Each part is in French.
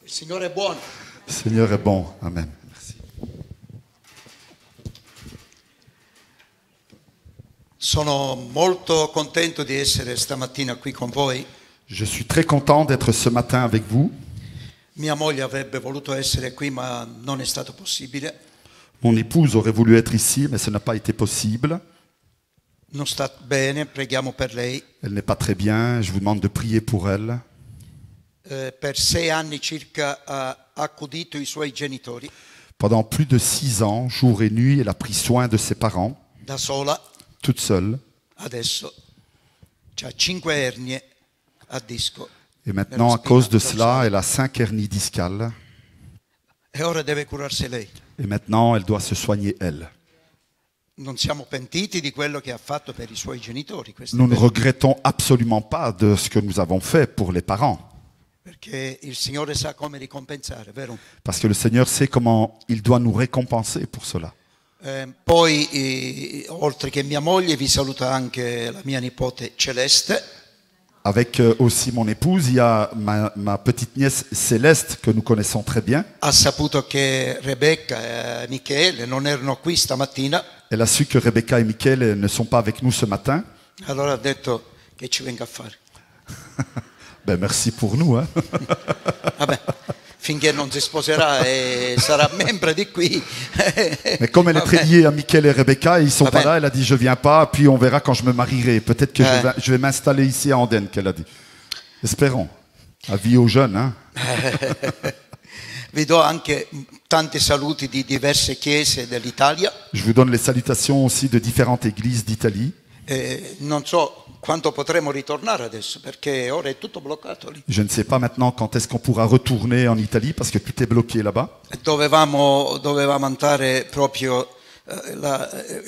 Il Signore è buono. Le Seigneur est bon. Amen. Merci. Sono molto contento di essere stamattina qui con voi. Je suis très content d'être ce matin avec vous. Mia moglie avrebbe voluto essere qui, ma non è stato possibile. Mon épouse aurait voulu être ici, mais ce n'a pas été possible. Non sta bene, preghiamo per lei. Elle n'est pas très bien. Je vous demande de prier pour elle. Per 6 anni circa ha accudito i suoi genitori Pendant plus de 6 ans, jour et nuit, elle a pris soin de ses parents, da sola. toute seule. Adesso ha 5 ernie a disco. Et maintenant, à cause de cela, elle a 5 hernies discales. E ora deve curarsi lei. Et maintenant, elle doit se soigner elle. Non siamo pentiti di quello che ha fatto per i suoi genitori. Questo è Nous ne vero, regrettons absolument pas de ce que nous avons fait pour les parents. perché il Signore sa come ricompensare, vero? Parce que le Seigneur sait comment il doit nous récompenser pour cela. Poi, oltre che mia moglie, vi saluta anche la mia nipote Celeste. Avec aussi mon épouse, il y a ma petite nièce Céleste que nous connaissons très bien. Ha saputo che Rebecca e Michele non erano qui stamattina, Elle a su que Rebecca et Michael ne sont pas avec nous ce matin. allora ha detto che ci venga a fare. Ben merci pour nous. Hein. Vabbè, finché non si sposerà e sarà membro di qui. Mais comme elle est très liée à Michael et Rebecca, ils sont Ah pas ben. là, elle a dit je viens pas, puis on verra quand je me marierai. Peut-être que je vais m'installer ici à Andenne, qu'elle a dit. Espérons. Avis aux jeunes. Hein. Vi do anche tanti saluti di diverse chiese dell'Italia. Je vous donne les salutations aussi de différentes églises d'Italie. Non so quanto potremo ritornare adesso, perché ora è tutto bloccato lì. Je ne sais pas maintenant quand est-ce qu'on pourra retourner en Italie parce que tout est bloqué là-bas. Dovevamo andare proprio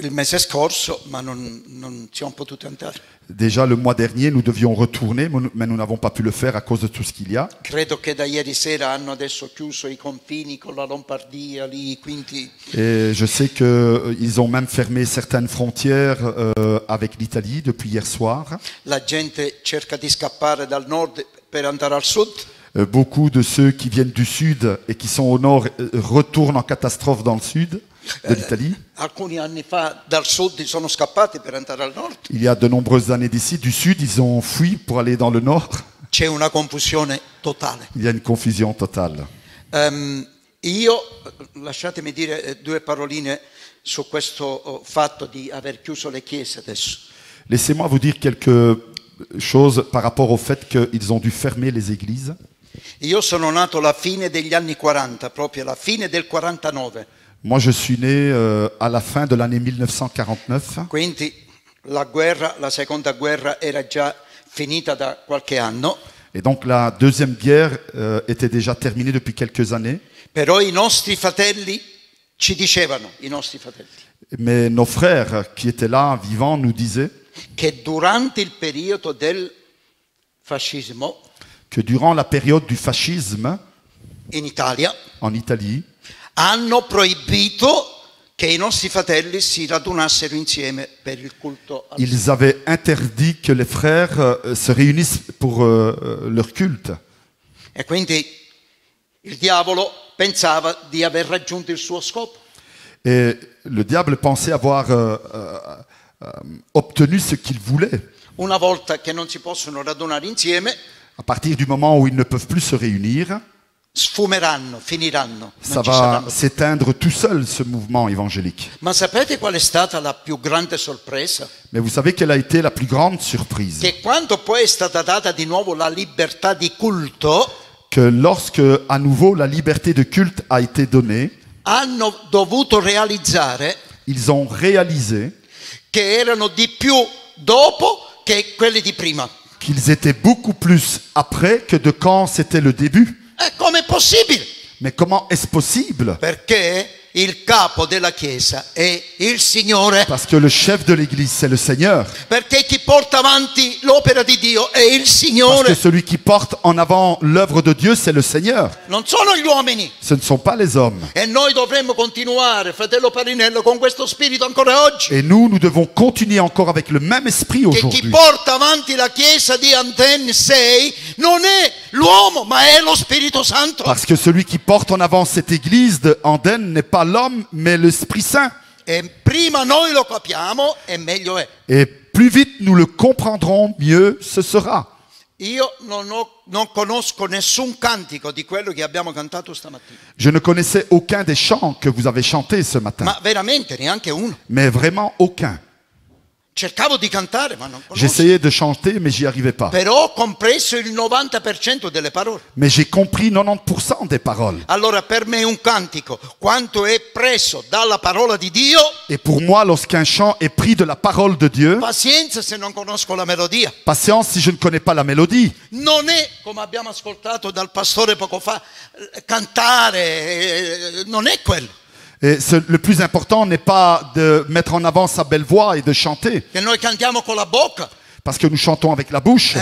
il mese scorso, ma non siamo potuti andare. Déjà le mois dernier, nous devions retourner, mais nous n'avons pas pu le faire à cause de tout ce qu'il y a. Credo che da ieri sera hanno adesso chiuso i confini con la Lombardia lì, quindi Et je sais qu'ils ont même fermé certaines frontières avec l'Italie depuis hier soir. la gente cerca di scappare dal nord per andare al sud. Beaucoup de ceux qui viennent du sud et qui sont au nord retournent en catastrophe dans le sud de l'Italie. Alcuni anni fa dal sud sono scappati per andare al nord. Il y a de nombreuses années d'ici, du sud, ils ont fui pour aller dans le nord. C'è una confusione totale. Il y a une confusion totale. Io, lasciatemi dire 2 paroline su questo fatto di aver chiuso le chiese adesso. Laissez-moi vous dire quelque chose par rapport au fait qu'ils ont dû fermer les églises. Io sono nato alla fine degli anni 40, proprio alla fine del 49, Moi, je suis né à la fin de l'année 1949. quindi la seconda guerra era già finita da qualche anno, Et donc la deuxième guerre était déjà terminée depuis quelques années. però i nostri fratelli ci dicevano, i nostri fratelli, Mais nos frères qui étaient là, vivants, nous disaient che durante il periodo del fascismo que durant la période du fascisme in Italia en Italie, hanno proibito che i nostri fratelli si radunassero insieme per il culto al Signore. ils avaient interdit que les frères se réunissent pour leur culte. E quindi il diavolo pensava di aver raggiunto il suo scopo. Et le diable pensait avoir obtenu ce qu'il voulait. Una volta che non si possono radunare insieme, À partir du moment où ils ne peuvent plus se réunir, sfumeranno, finiranno. ça Non ci va saranno. s'éteindre tout seul, ce mouvement évangélique. Ma sapete qual è stata la più grande sorpresa? Mais vous savez quelle a été la plus grande surprise? Che quando poi è stata data di nuovo la libertà di culto, Que lorsque, à nouveau, la liberté de culte a été donnée, hanno dovuto realizzare ils ont réalisé che erano di più dopo che quelli di prima. qu'ils étaient beaucoup plus après que de quand c'était le début. Com'è possibile? Mais comment est-ce possible? Perché il capo della Chiesa è il Signore. Parce que le chef de l'Église, c'est le Seigneur. Perché chi porta avanti l'opera di Dio è il Parce Signore. que celui qui porte en avant l'œuvre de Dieu, c'est le Seigneur. Non sono gli uomini. Ce ne sont pas les hommes. E noi dovremmo continuare, fratello Parinello, con questo spirito ancora oggi. Et nous devons continuer encore avec le même esprit Che chi aujourd'hui. porta avanti la Chiesa di Antenne 6 non è l'uomo, ma è lo Spirito Santo. Parce que celui qui porte en avant cette église de Andenne n'est pas l'homme, mais l'Esprit Saint. E prima noi lo capiamo e meglio è. Et plus vite nous le comprendrons, mieux ce sera. Io non conosco nessun cantico di quello che abbiamo cantato stamattina. Je ne connaissais aucun des chants que vous avez chantés ce matin. Ma veramente neanche uno. Mais vraiment aucun. Cercavo di cantare, ma non conosco. J'essayais de chanter, mais j'y arrivais pas. Però ho compreso il 90% delle parole. Mais j'ai compris 90% des paroles. Allora per me un cantico, quanto è preso dalla parola di Dio, Et pour moi, lorsqu'un chant est pris de la parole de Dieu, pazienza se non conosco la melodia. patience si je ne connais pas la mélodie. Non è, come abbiamo ascoltato dal pastore poco fa, cantare, non è quello. Et le plus important n'est pas de mettre en avant sa belle voix et de chanter, Che noi cantiamo con la bocca. parce que nous chantons avec la bouche.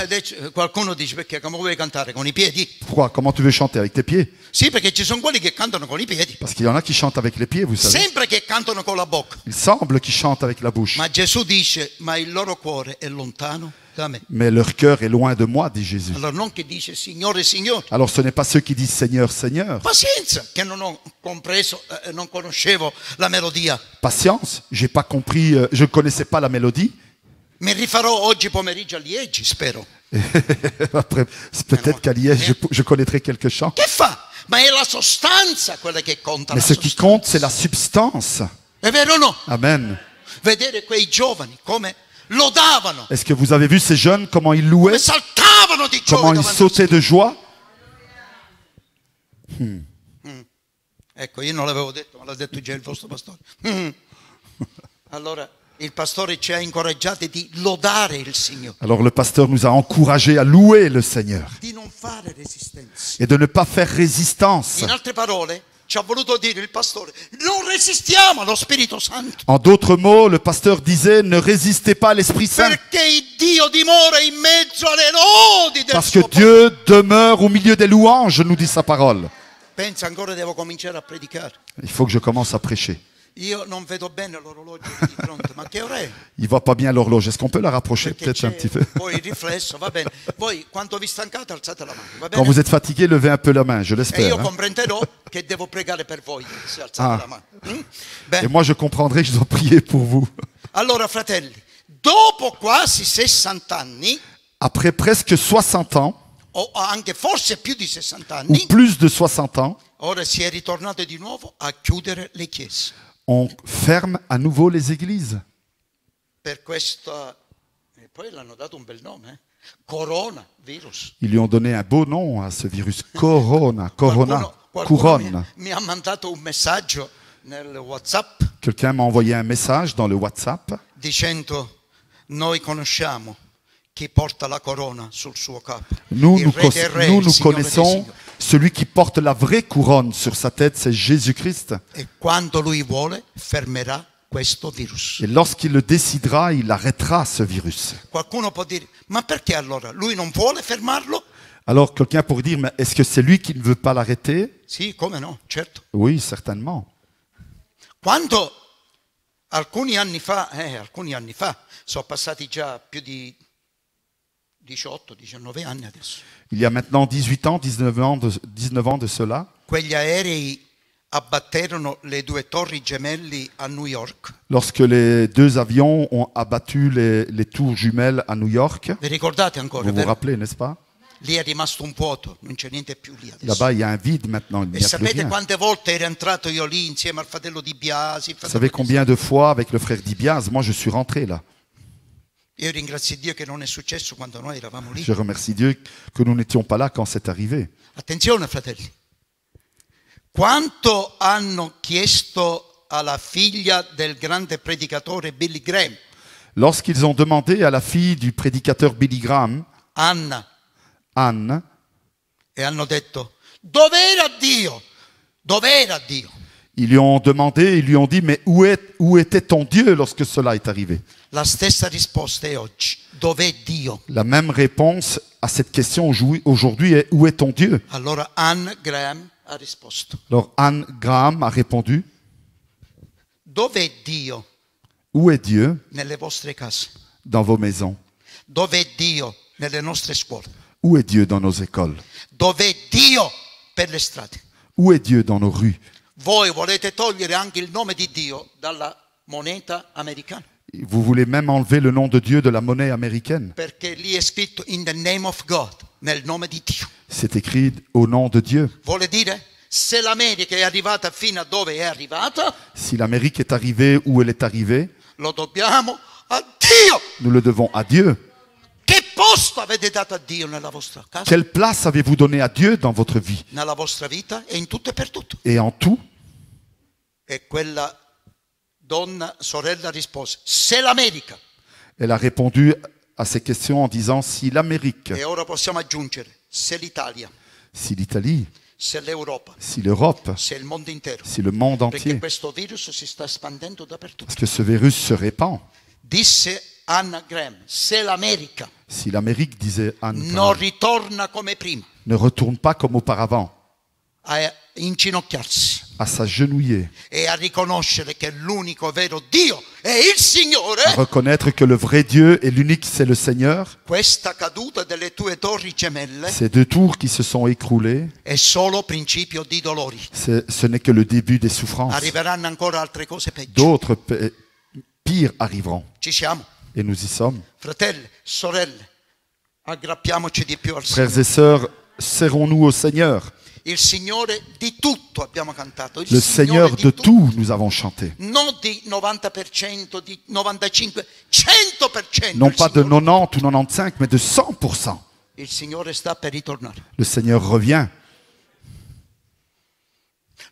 Qualcuno dice perché come vuoi cantare con i piedi? Pourquoi? Comment tu veux chanter avec tes pieds? Sì, perché ci sono quelli che cantano con i piedi. Parce qu'il y en a qui chantent avec les pieds, vous savez. Sempre che cantano con la bocca. Il semble qu'ils chantent avec la bouche. Ma Gesù dice, ma il loro cuore è lontano da me. Mais leur cœur est loin de moi, dit Jésus. Allora non che dice Signore, Signore. Alors ce n'est pas ceux qui disent Seigneur, Seigneur. Pazienza, che non ho compreso, non conoscevo la melodia. Patience, j'ai pas compris, je ne connaissais pas la mélodie. Mi rifarò oggi pomeriggio a Liegi, spero. Après, peut-être qu'à Liège, je connaîtrai quelques chants. Che fa? Ma è la sostanza quella che conta. Mais ce qui compte, c'est la substance. È vero o no? Amen. Vedere quei giovani come lodavano, Est-ce que vous avez vu ces jeunes, comment ils come louaient, saltavano di comment gioia ils davanti. sautaient de joie? Ecco, io non l'avevo detto, ma l'ha detto già il vostro pastore. Allora, il pastore ci ha incoraggiati di lodare il Signore, Alors le pasteur nous a encouragés à louer le Seigneur di non fare resistenza. et de ne pas faire résistance. In altre parole, ci ha voluto dire il pastore, non resistiamo allo Spirito Santo, En d'autres mots, le pasteur disait, ne résistez pas à l'Esprit Saint, perché il Dio dimora in mezzo alle lodi del parce que suo popolo. Dieu demeure au milieu des louanges, nous dit sa parole. Pensa ancora devo cominciare a predicare. Il faut que je commence à prêcher. Io non vedo bene l'orologio di fronte, ma che ora è? Il va pas bien l'horloge. Est-ce qu'on peut la rapprocher Perché peut-être un c'è petit peu? poi il riflesso, va bene. Voi quando vi stancate alzate la mano, va Quand bene? vous êtes fatigué, levez un peu la main, je E io l'espère. Hein. comprenderò che devo pregare per voi se alzate Ah. la mano. Et Bene, moi, je comprendrai que je dois prier pour vous. allora fratelli, dopo quasi 60 anni, Après presque 60 ans, o anche forse più di 60 ou anni, plus de 60 ans, ora si è ritornato di nuovo a chiudere le chiese. on ferme à nouveau les églises. Per questa, e poi l'hanno dato un bel nome, coronavirus. Ils lui ont donné un beau nom à ce virus. Corona, Qualcuno couronne. mi ha mandato un messaggio nel WhatsApp Quelqu'un m'a envoyé un message dans le WhatsApp dicendo noi conosciamo chi porta la corona sul suo capo. Nous, Il nous, Re dei Re, nous, il nous Signore dei connaissons Signori. celui qui porte la vraie couronne sur sa tête, c'est Jésus-Christ. E quando lui vuole fermerà questo virus. Et lorsqu'il le décidera, il arrêtera ce virus. Qualcuno può dire, ma perché allora? Lui non vuole fermarlo? Alors quelqu'un pourrait dire, mais est-ce que c'est lui qui ne veut pas l'arrêter? Sì, come no, certo. Oui, certainement. Quando alcuni anni fa, sono passati già più di 18-19 anni adesso, Il y a maintenant 18 ans, 19 ans de cela, quegli aerei abbatterono le due torri gemelli a New York. lorsque les deux avions ont abattu les tours jumelles à New York. Vi ricordate ancora, Vous vous vero? rappelez, n'est-ce pas? Lì è rimasto un vuoto, non c'è niente più lì adesso. Là-bas, il y a un vide maintenant, il n'y E a plus sapete rien. quante volte ero entrato io lì insieme al fratello Di Biasi? Vous savez combien de fois, avec le frère Dibiaz, moi je suis rentré là. Io ringrazio Dio che non è successo quando noi eravamo lì. Je remercie Dieu que nous n'étions pas là quand c'est arrivé. Attenzione fratelli, quanto hanno chiesto alla figlia del grande predicatore Billy Graham, Lorsqu'ils ont demandé à la fille du prédicateur Billy Graham, Anna, Anne, e hanno detto, dov'era Dio? Dov'era Dio? Ils lui ont demandé, ils lui ont dit, mais où était ton Dieu lorsque cela est arrivé? La stessa risposta è oggi. Dov'è Dio? La même réponse à cette question aujourd'hui est, où est ton Dieu? Allora Anne Graham ha risposto. Alors Anne Graham a répondu, Dov'è Dio où est Dieu nelle vostre case? dans vos maisons? Dov'è Dio nelle nostre scuole? Où est Dieu dans nos écoles? Dov'è Dio per le strade? Où est Dieu dans nos rues? Voi volete togliere anche il nome di Dio dalla moneta americana? Vous voulez même enlever le nom de Dieu de la monnaie américaine? Perché lì è scritto in the name of God, nel nome di Dio. C'est écrit au nom de Dieu. Vuole dire, se l'America è arrivata fino a dove è arrivata, Si l'Amérique est arrivée où elle est arrivée, lo dobbiamo a Dio. nous le devons à Dieu. Che posto avete dato a Dio nella vostra casa, Quelle place avez-vous donné à Dieu dans votre vie? nella vostra vita e in tutto e per tutto? Et en tout, E quella donna, sorella rispose, se l'America. elle a répondu à ces questions en disant, si l'Amérique, E ora possiamo aggiungere, se l'Italia, si l'Italie, se l'Europa, si l'Europe, se il mondo intero. si le monde Perché entier, questo virus si sta espandendo dappertutto. parce que ce virus se répand. Disse Anna Graham, se l'America Si l'Amérique, disait Anne non Graham, ritorna come prima ne retourne pas comme auparavant, a inginocchiarsi à s'agenouiller, e a riconoscere che l'unico vero Dio è il Signore, à reconnaître que le vrai Dieu et l'unique, c'est le Seigneur, questa caduta delle tue torri gemelle ces deux tours qui se sont écroulés, è solo principio di dolori. ce n'est que le début des souffrances. Arriveranno ancora altre cose peggio. D'autres pires arriveront. Ci siamo? Et nous y sommes. Fratelli, sorelle, aggrappiamoci di più al Frères Signore. et sœurs, serrons-nous au Seigneur. Il Signore di tutto abbiamo cantato. Il Le Signore Seigneur di de tutto. tout, nous avons chanté. Non di 90%, di 95%, 100%. Non il pas de Signore. 90 ou 95, mais de 100%. Il Signore sta per ritornare. Le Seigneur revient.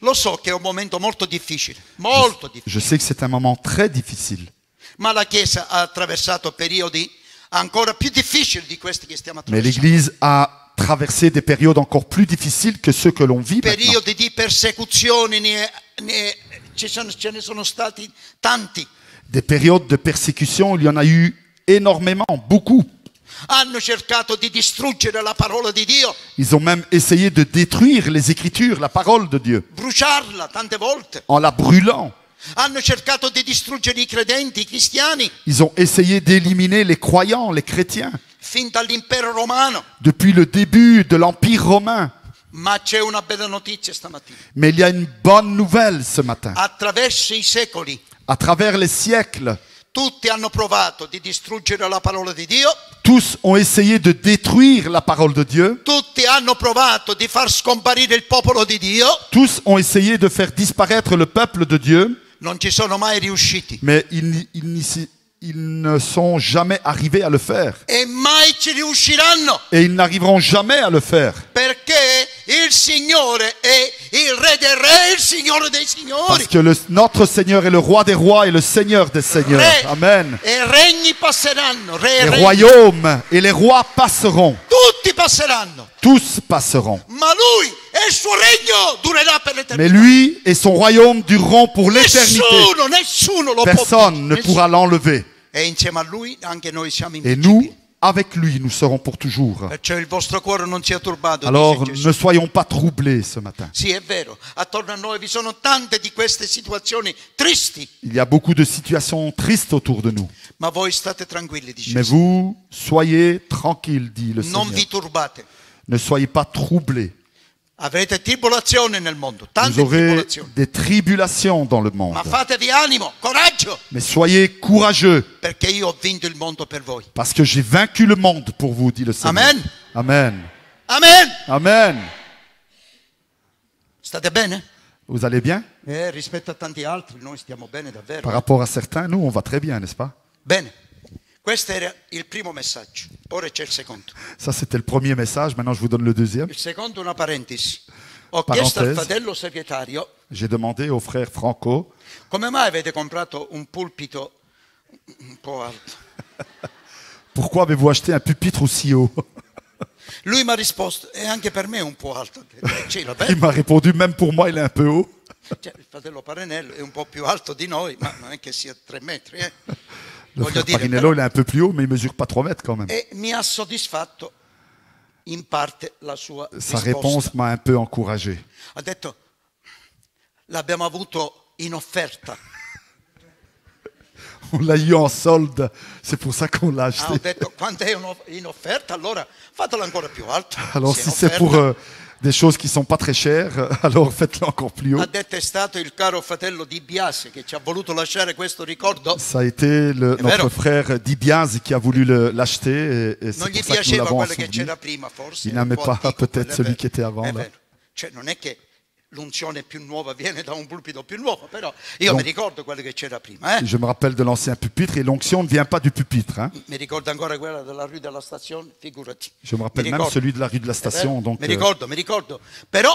Lo so che è un momento molto difficile, molto difficile, Je sais que c'est un moment très difficile. ma la Chiesa ha attraversato periodi ancora più difficili di questi che stiamo Mais attraversando. l'Église a traversé des périodes encore plus difficiles que ceux que l'on vit maintenant. Periodi di persecuzioni ce ne sono stati tanti. Des périodes de persécution, il y en a eu énormément, beaucoup. Hanno cercato di distruggere la parola di Dio, Ils ont même essayé de détruire les Écritures, la parole de Dieu, bruciarla tante volte. en la brûlant. Hanno cercato di distruggere i credenti, i cristiani, Ils ont essayé d'éliminer les croyants, les chrétiens, fin dall'impero romano. depuis le début de l'Empire romain. Ma c'è una bella notizia stamattina. Mais il y a une bonne nouvelle ce matin. Attraverso i secoli, À travers les siècles, tutti hanno provato di distruggere la parola di Dio, tous ont essayé de détruire la parole de Dieu. tutti hanno provato di far scomparire il popolo di Dio, Tous ont essayé de faire disparaître le peuple de Dieu, non ci sono mai riusciti mais ils ne sont jamais arrivés à le faire. e mai ci riusciranno, Et ils n'arriveront jamais à le faire. perché il Signore è il Re dei Re, il Signore dei Signori. Parce que notre Seigneur est le roi des rois et le Seigneur des seigneurs. Re Amen. e regni passeranno, re e Les regni, royaumes et les rois passeront. tutti passeranno, Tous passeront. ma Lui e il suo regno durerà per Mais l'eternità. lui et son royaume dureront pour l'éternité. Nessuno lo Personne può ne pourra l'enlever. E insieme a Lui anche noi siamo Et invincibili. nous, avec lui, nous serons pour toujours. Perciò il vostro cuore non sia turbato. Alors, dice Gesù. ne soyons pas troublés ce matin. Sì, è vero, attorno a noi vi sono tante di queste situazioni tristi, Il y a beaucoup de situations tristes autour de nous. ma voi state tranquilli, dice Mais Gesù. vous, soyez tranquilles, dit le Non Seigneur. vi turbate. Ne soyez pas troublés. Avrete tribolazione nel mondo, tante Vous aurez tribolazioni. des tribulations dans le monde. Ma fatevi animo, coraggio, Mais soyez courageux, perché io ho vinto il mondo per voi. parce que j'ai vaincu le monde pour vous, dit le Seigneur. Amen. Amen. Amen. Amen. State bene? Vous allez bien? Rispetto a tanti altri, noi stiamo bene davvero. Par rapport à certains, nous, on va très bien, n'est-ce pas? Bene, questo era il primo messaggio, ora c'è il secondo. Ça, c'était le premier message. Maintenant, je vous donne le deuxième. Il secondo, una parentesi. Ho chiesto al Parentesi. fratello segretario J'ai demandé au frère Franco, come mai avete comprato un pulpito un po' alto. pourquoi avez-vous acheté un pupitre aussi haut? Lui mi ha risposto, e anche per me è un po' alto. C'è la Il m'a répondu, même pour moi, il est un peu haut. Cioè, il fratello Parinello è un po' più alto di noi, ma non è che sia 3 metri. Le frère Parinello, il est un peu plus haut, mais il mesure pas 3 mètres quand même. E mi ha soddisfatto in parte la sua Sa risposta. réponse m'a un peu encouragé. Ha detto, l'abbiamo avuto in offerta. On l'a eu en solde, c'est pour ça qu'on l'a Ho acheté. detto, quando è in offerta, allora fatelo ancora più alto. Alors Se è si in c'est pour offerta. des choses qui sont pas très chères, alors faites-le encore plus haut. Ha detto, è stato il caro fratello Di Biase che ci ha voluto lasciare questo ricordo. Ça a été vero. notre frère Dibiaz qui a voulu l'acheter et Non c'est gli pour ça que nous piaceva l'avons en quello che souvenir. c'era prima, forse. Il è un n'aimait po' pas antico, peut-être quello, è celui vero. qui était avant, È là. vero. Cioè, non è che l'unzione più nuova viene da un pulpito più nuovo, però io Donc- mi ricordo quello che c'era prima. Je me rappelle de l'ancien pupitre et l'onction ne vient pas du pupitre. Hein. Mi ricordo ancora quella della rue della stazione, figurati. Je me rappelle Mi même ricordo. celui de la rue de la station. Donc, mi ricordo. Però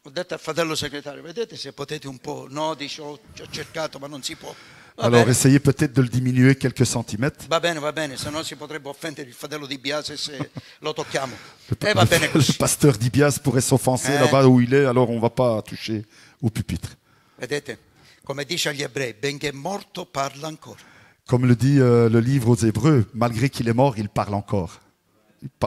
ho detto al fratello segretario, vedete se potete un po', no, dice, ho cercato ma non si può. Va alors bene, essayez peut-être de le diminuer quelques centimètres. va bene, se no si potrebbe offendere il fratello di Biase se lo tocchiamo. Le, Va bene le così. pasteur Dibiaz pourrait s'offenser là-bas où il est, alors on ne va pas toucher au pupitre. Vedete, come dice agli ebrei, benché morto parla ancora. Comme le dit le livre aux Hébreux, malgré qu'il est mort, il parle encore.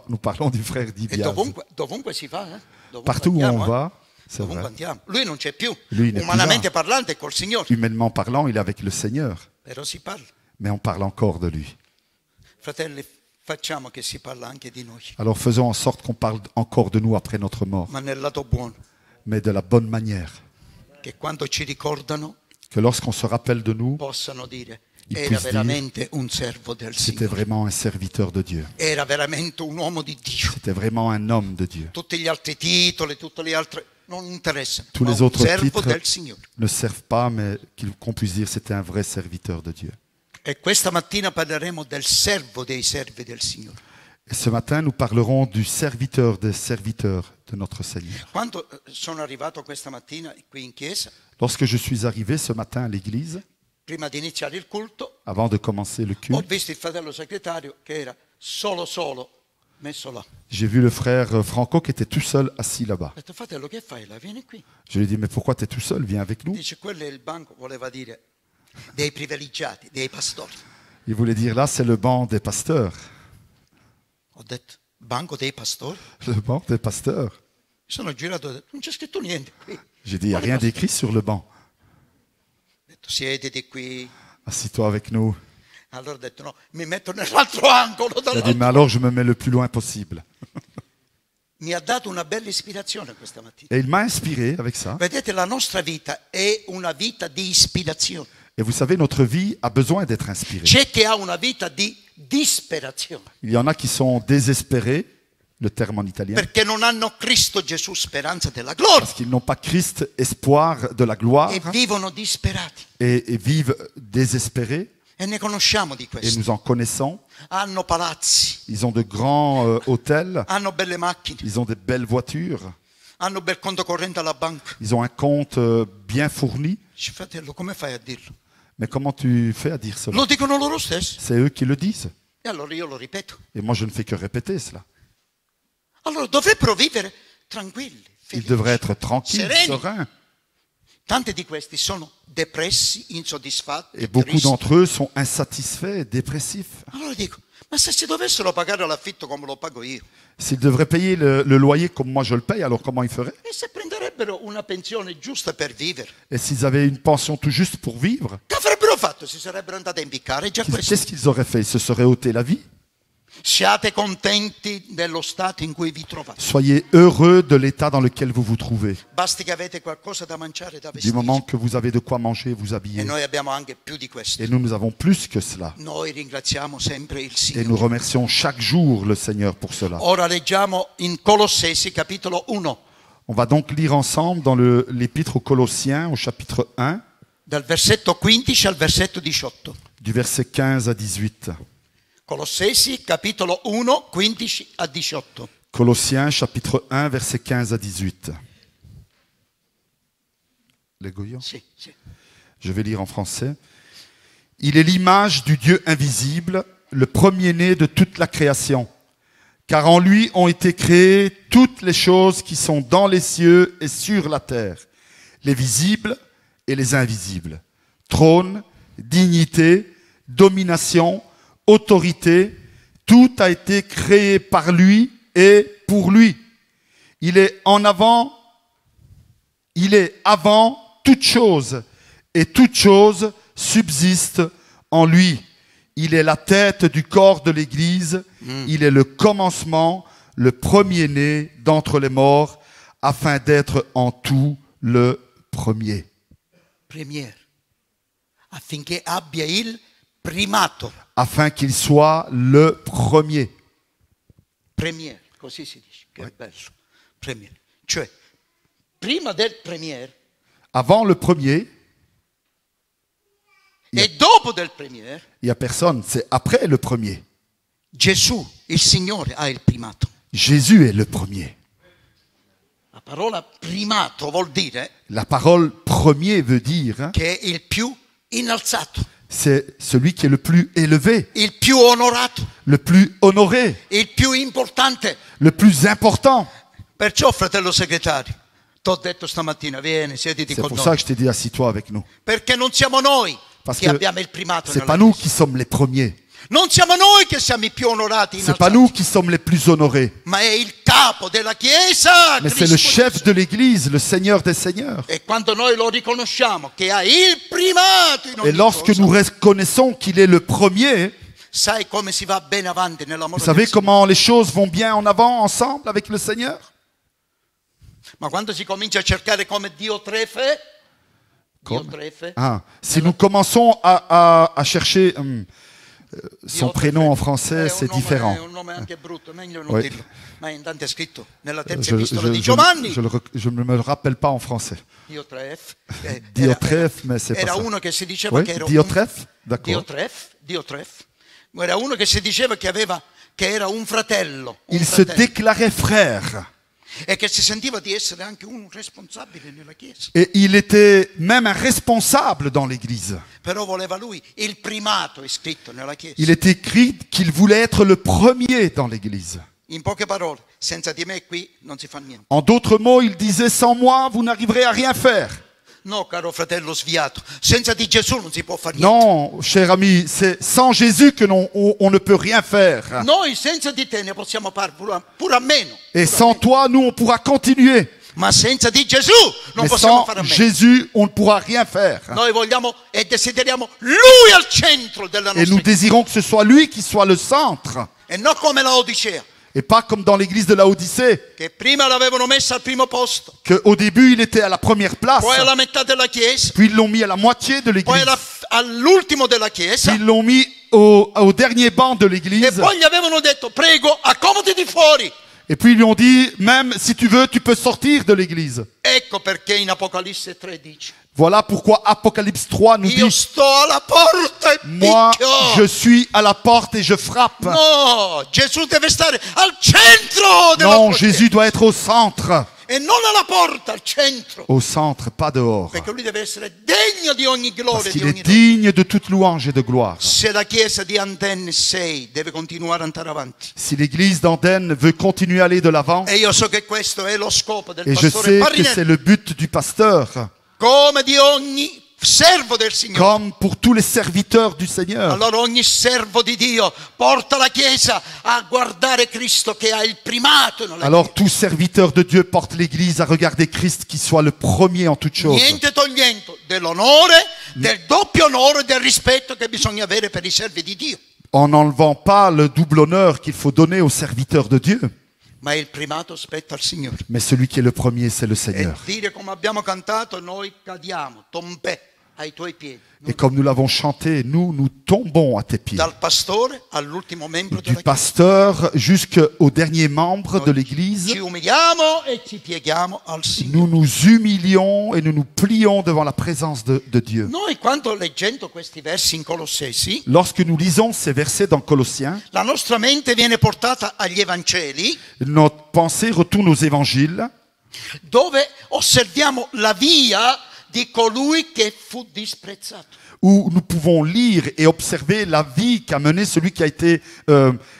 Nous parlons du frère E Dibiaz. dovunque si va, dovunque Partout où andiamo, on va, c'est dovunque vrai. andiamo. Lui non c'è più, Lui n'est plus umanamente là. parlando è col Signore, Humainement parlant, il est avec le Seigneur. però si parla. Mais on parle encore de lui. Fratelli, facciamo che si parla anche di noi, Alors faisons en sorte qu'on parle encore de nous après notre mort, ma nel lato buono, mais de la bonne manière. che quando ci ricordano Que lorsqu'on se rappelle de nous, possano dire Il era puisse dire, veramente un servo del c'était Signore, vraiment un serviteur de Dieu. era veramente un uomo di Dio. C'était vraiment un homme de Dieu. Tutti gli altri titoli, tutte le altre non interessano, Tous ma les un autres servo titres del Signore. ne servent pas, mais qu'on puisse dire c'était un vrai serviteur de Dieu. E questa mattina parleremo del servo dei servi del Signore. Et ce matin, nous parlerons du serviteur des serviteurs de notre Seigneur. Quando sono arrivato questa mattina qui in chiesa, Lorsque je suis arrivé ce matin à l'église, prima di iniziare il culto, avant de commencer le ho culte, visto il fratello segretario che era solo messo là. j'ai vu le frère Franco qui était tout seul assis là-bas. Ho detto, fratello, che fai là? Vieni qui. Je lui ai dit, mais pourquoi tu es tout seul? Viens avec nous. Dice, quello è il banco, voleva dire, dei privilegiati, dei pastori. Il voulait dire, là, c'est le banc des pasteurs. Ho detto, banco dei pastori? Le banc des pasteurs. Mi sono girato e ho detto, non c'è scritto niente qui. J'ai dit, il n'y a rien d'écrit sur le banc. Ho detto, siediti qui. Assis-toi avec nous. Allora ho detto, no, mi metto nell'altro angolo. Il a dit, dall'altro. mais alors je me mets le plus loin possible. Mi ha dato una bella ispirazione questa mattina. Et il m'a inspiré avec ça. Vedete, la nostra vita è una vita di ispirazione. Et vous savez, notre vie a besoin d'être inspirée. C'è chi ha una vita di disperazione, Il y en a qui sont désespérés, le terme en italien, perché non hanno Cristo Gesù, speranza della gloria, parce qu'ils n'ont pas Christ, espoir de la gloire, e vivono disperati. et vivent désespérés. E ne conosciamo di Et questo. nous en connaissons. Hanno palazzi, Ils ont de grands hôtels, hanno belle macchine, ils ont des belles voitures, hanno bel conto corrente alla banca. ils ont un compte bien fourni. Dice, fratello, come fai a dirlo? Mais comment tu fais à dire cela? Lo dicono loro stessi. C'est eux qui le disent. E allora io lo ripeto. Et moi, je ne fais que répéter cela. Allora dovrebbero vivere tranquilli, Ils felici, devraient être tranquilles, sereni. sereins. Tanti di questi sono depressi, insoddisfatti, Et beaucoup tristi. d'entre eux sont insatisfaits, dépressifs. Allora dico, ma se si dovessero pagare l'affitto come lo pago io, S'ils devraient payer le loyer comme moi je le paye, alors comment ils feraient? e se prenderebbero una pensione giusta per vivere, Et s'ils avaient une pension tout juste pour vivre, che avrebbero fatto? Si sarebbero andati a impiccare già questo. qu'est-ce qu'ils auraient fait? Ils se seraient ôté la vie? Siate contenti dello stato in cui vi trovate. Soyez heureux de l'état dans lequel vous vous trouvez. Basti che avete qualcosa da mangiare e da Du vestire. moment que vous avez de quoi manger et vous E habiller. noi abbiamo anche più di questo. Et nous avons plus que cela. Noi ringraziamo sempre il Et Signore. nous remercions chaque jour le Seigneur pour cela. Ora leggiamo in Colossesi capitolo 1, On va donc lire ensemble dans l'épître aux Colossiens au chapitre 1, dal versetto 15 al versetto 18. du verset 15 à 18. Colossesi capitolo 1, 15 a 18. Colossiens chapitre 1, verset 15 à 18. Les Goyons. Sì, sì. Je vais lire en français. Il est l'image du Dieu invisible, le premier-né de toute la création. Car en lui ont été créées toutes les choses qui sont dans les cieux et sur la terre, les visibles et les invisibles. Trône, dignité, domination, autorité, tout a été créé par lui et pour lui. Il est avant toute chose, et toute chose subsiste en lui. Il est la tête du corps de l'Église, il est le commencement, le premier-né d'entre les morts, afin d'être en tout le premier. Premier. Affinché abbia il primato. Afin qu'il soit le premier. Premier, così si dice, che bello. Premier. Cioè, prima del premier Avant le premier, e dopo del premier, il n'y a personne, c'est après le premier. Gesù, il Signore, ha il primato. Jésus est le premier. La parola primato vuol dire La parole premier veut dire, che è il più innalzato, c'est celui qui est le plus élevé, il più onorato, le plus honoré, il più importante. le plus important. Perciò, fratello segretario, ti ho detto stamattina, vieni, siediti C'est con pour ça noi. que je t'ai dit, assis-toi avec nous. Perché non siamo noi Parce che que abbiamo il primato c'est nella pas nous Chiesa. qui sommes les premiers. Non siamo noi che siamo i più onorati, C'est pas nous qui sommes les plus honorés. ma è il capo della Chiesa, Mais c'est le Cristo chef Gesù. de l'Église, le Seigneur des Seigneurs. E quando noi lo riconosciamo che ha il primato in Et ogni lorsque cosa, nous reconnaissons qu'il est le premier, sai come si va bene avanti nell'amore vous savez del Signore? comment les choses vont bien en avant ensemble avec le Seigneur? Ma quando si comincia a cercare come Dio trefe, Come? Dio trefe, Ah, si nous commençons à chercher son Dio prénom en trefe, français, è c'est un nome- différent. È un nome anche brutto, meglio non Oui. dirlo. Ma intanto è scritto nella terza Je epistola di Giovanni, je ne me le rappelle pas en français. Dio trefe. Diotrephe, mais c'est pas Era ça. uno che si diceva Oui, che era Diotrephe, d'accord. Diotrephe. Era uno che si diceva che era un fratello, un Il se fratello, déclarait frère. e che si sentiva di essere anche un responsabile nella Chiesa. Et il était même un responsable dans l'Église. Però voleva lui il primato, è scritto nella Chiesa. Il est écrit qu'il voulait être le premier dans l'Église. In poche parole, senza di me qui non si fa niente. En d'autres mots, il disait, sans moi, vous n'arriverez à rien faire. No, caro fratello sviato, senza di Gesù non si può fare niente. Non, cher ami, c'est sans Jésus que on ne peut rien faire. Noi senza di te ne possiamo fare pure a meno. Et sans toi, nous, on pourra continuer. Ma senza di Gesù non Mais possiamo sans fare a meno. Jésus, on ne pourra rien faire. Noi vogliamo e desideriamo Lui al centro della Et nous nostra vita. désirons que ce soit lui qui soit le centre. E non come la Odissea, Et pas comme dans l'église de la Odyssée, che prima l'avevano messa al primo posto, qu'au début, il était à la première place, poi alla metà della Chiesa, puis ils l'ont mis à la moitié de poi l'église, all'ultimo della puis Chiesa, ils l'ont mis au dernier banc de e l'église, poi gli avevano detto, prego, accomodati fuori. et puis ils lui ont dit, même si tu veux, tu peux sortir de l'église. Ecco perché in Apocalisse 3 dice, Voilà pourquoi Apocalypse 3 nous io dit, sto alla porta e moi, picchio. je suis à la porte et je frappe. No, Gesù deve stare al centro della Non, tua Jésus doit être au centre. Chiesa, e non alla porta, al centro, Au centre, pas dehors. perché lui deve essere degno di ogni Parce gloria e di qu'il ogni est digne de toute louange et de gloire. Se la Chiesa di Antenne 6 deve continuare ad andare avanti, Si l'église d'Andenne veut continuer à aller de l'avant, e io so che questo è lo scopo del et je pastore sais que Farinelli, c'est le but du pasteur, come di ogni servo del Signore. comme pour tous les serviteurs du Seigneur. Allora ogni servo di Dio porta la Chiesa a guardare Cristo che ha il primato nella Alors tout serviteur de Dieu porte l'église à regarder Christ qui soit le premier en toutes Chiesa. choses. Niente togliendo dell'onore, del doppio onore, del rispetto che bisogna avere per i servi di Dio. En n'enlevant pas le double honneur qu'il faut donner aux serviteurs de Dieu. Ma il primato spetta al Signore. Mais celui qui est le premier, c'est le E Seigneur. dire come abbiamo cantato, noi cadiamo, tombè ai tuoi piedi. Et comme nous l'avons chanté, nous tombons à tes pieds. Dal pastore all'ultimo membro Du della Chiesa. pasteur jusqu'au dernier membre de l'église, Ci umiliamo e ci pieghiamo al Signore. nous nous humilions et nous nous plions devant la présence de Dieu. Noi quando leggendo questi versi in Colossesi, Lorsque nous lisons ces versets dans Colossiens, la nostra mente viene portata agli Evangeli, notre pensée retourne aux évangiles, dove osserviamo la via di colui che fu disprezzato. où nous pouvons lire et observer la vie qu'a menée celui qui a été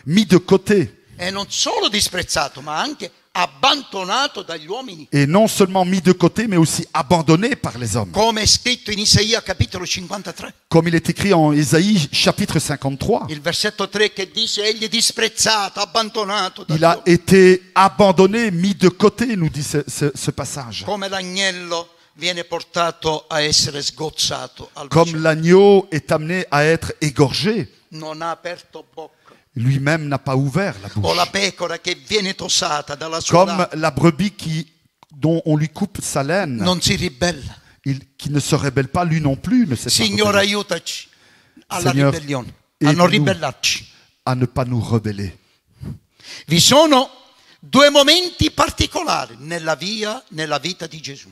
mis de côté. E non solo disprezzato, ma anche abbandonato dagli uomini. Et non seulement mis de côté, mais aussi abandonné par les hommes. Come è scritto in Isaia capitolo 53. Comme il est écrit en Ésaïe chapitre 53. Il versetto 3 che dice egli è disprezzato, abbandonato dagli Il a uomini. été abandonné, mis de côté, nous dit ce passage. Come l'agnello viene portato a essere sgozzato al Comme macello. l'agneau est amené à être égorgé, Non ha aperto bocca. lui-même n'a pas ouvert la O la bouche. pecora che viene tosata dalla sua Comme lana la brebis dont on lui coupe sa laine, non si ribella. qui ne se rebelle pas, lui non plus ne s'est pas Signore, rebellé, aiutaci alla Signor, ribellione, a aiuti-nous. non ribellarci. à ne pas nous rebeller. Vi sono due momenti particolari nella vita di Gesù.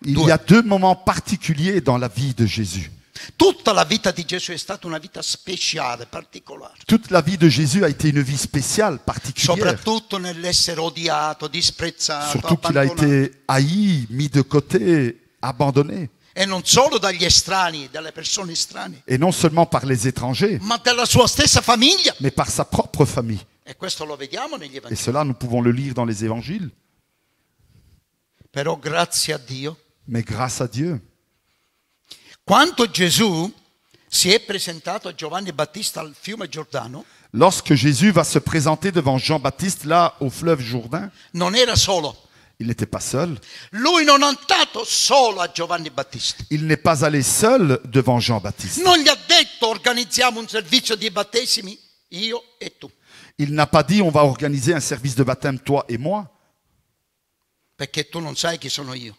Il y a deux moments particuliers dans la vie de Jésus. Tutta la vita di Gesù è stata una vita speciale, particolare, Toute la vie de Jésus a été une vie spéciale, particulière. soprattutto nell'essere odiato, disprezzato, Surtout qu'il a abbandonato. été haï, mis de côté, abandonné. E non solo dagli estranei, dalle persone estranee, Et non seulement par les étrangers, ma dalla sua stessa famiglia. mais par sa propre famille. E questo lo vediamo negli Et Evangeli. cela, nous pouvons le lire dans les évangiles. Però grazie a Dio, Mais grâce à Dieu, quando Gesù si è presentato a Giovanni Battista al fiume Giordano, lorsque Jésus va se présenter devant Jean-Baptiste, là, au fleuve Jourdain, non era solo. il n'était pas seul. Lui non è andato solo a Giovanni Battista. Il n'est pas allé seul devant Jean-Baptiste. Non gli ha detto organizziamo un servizio di battesimi, io e tu. Il n'a pas dit on va organiser un service de baptême, toi et moi, Perché tu non sai chi sono io.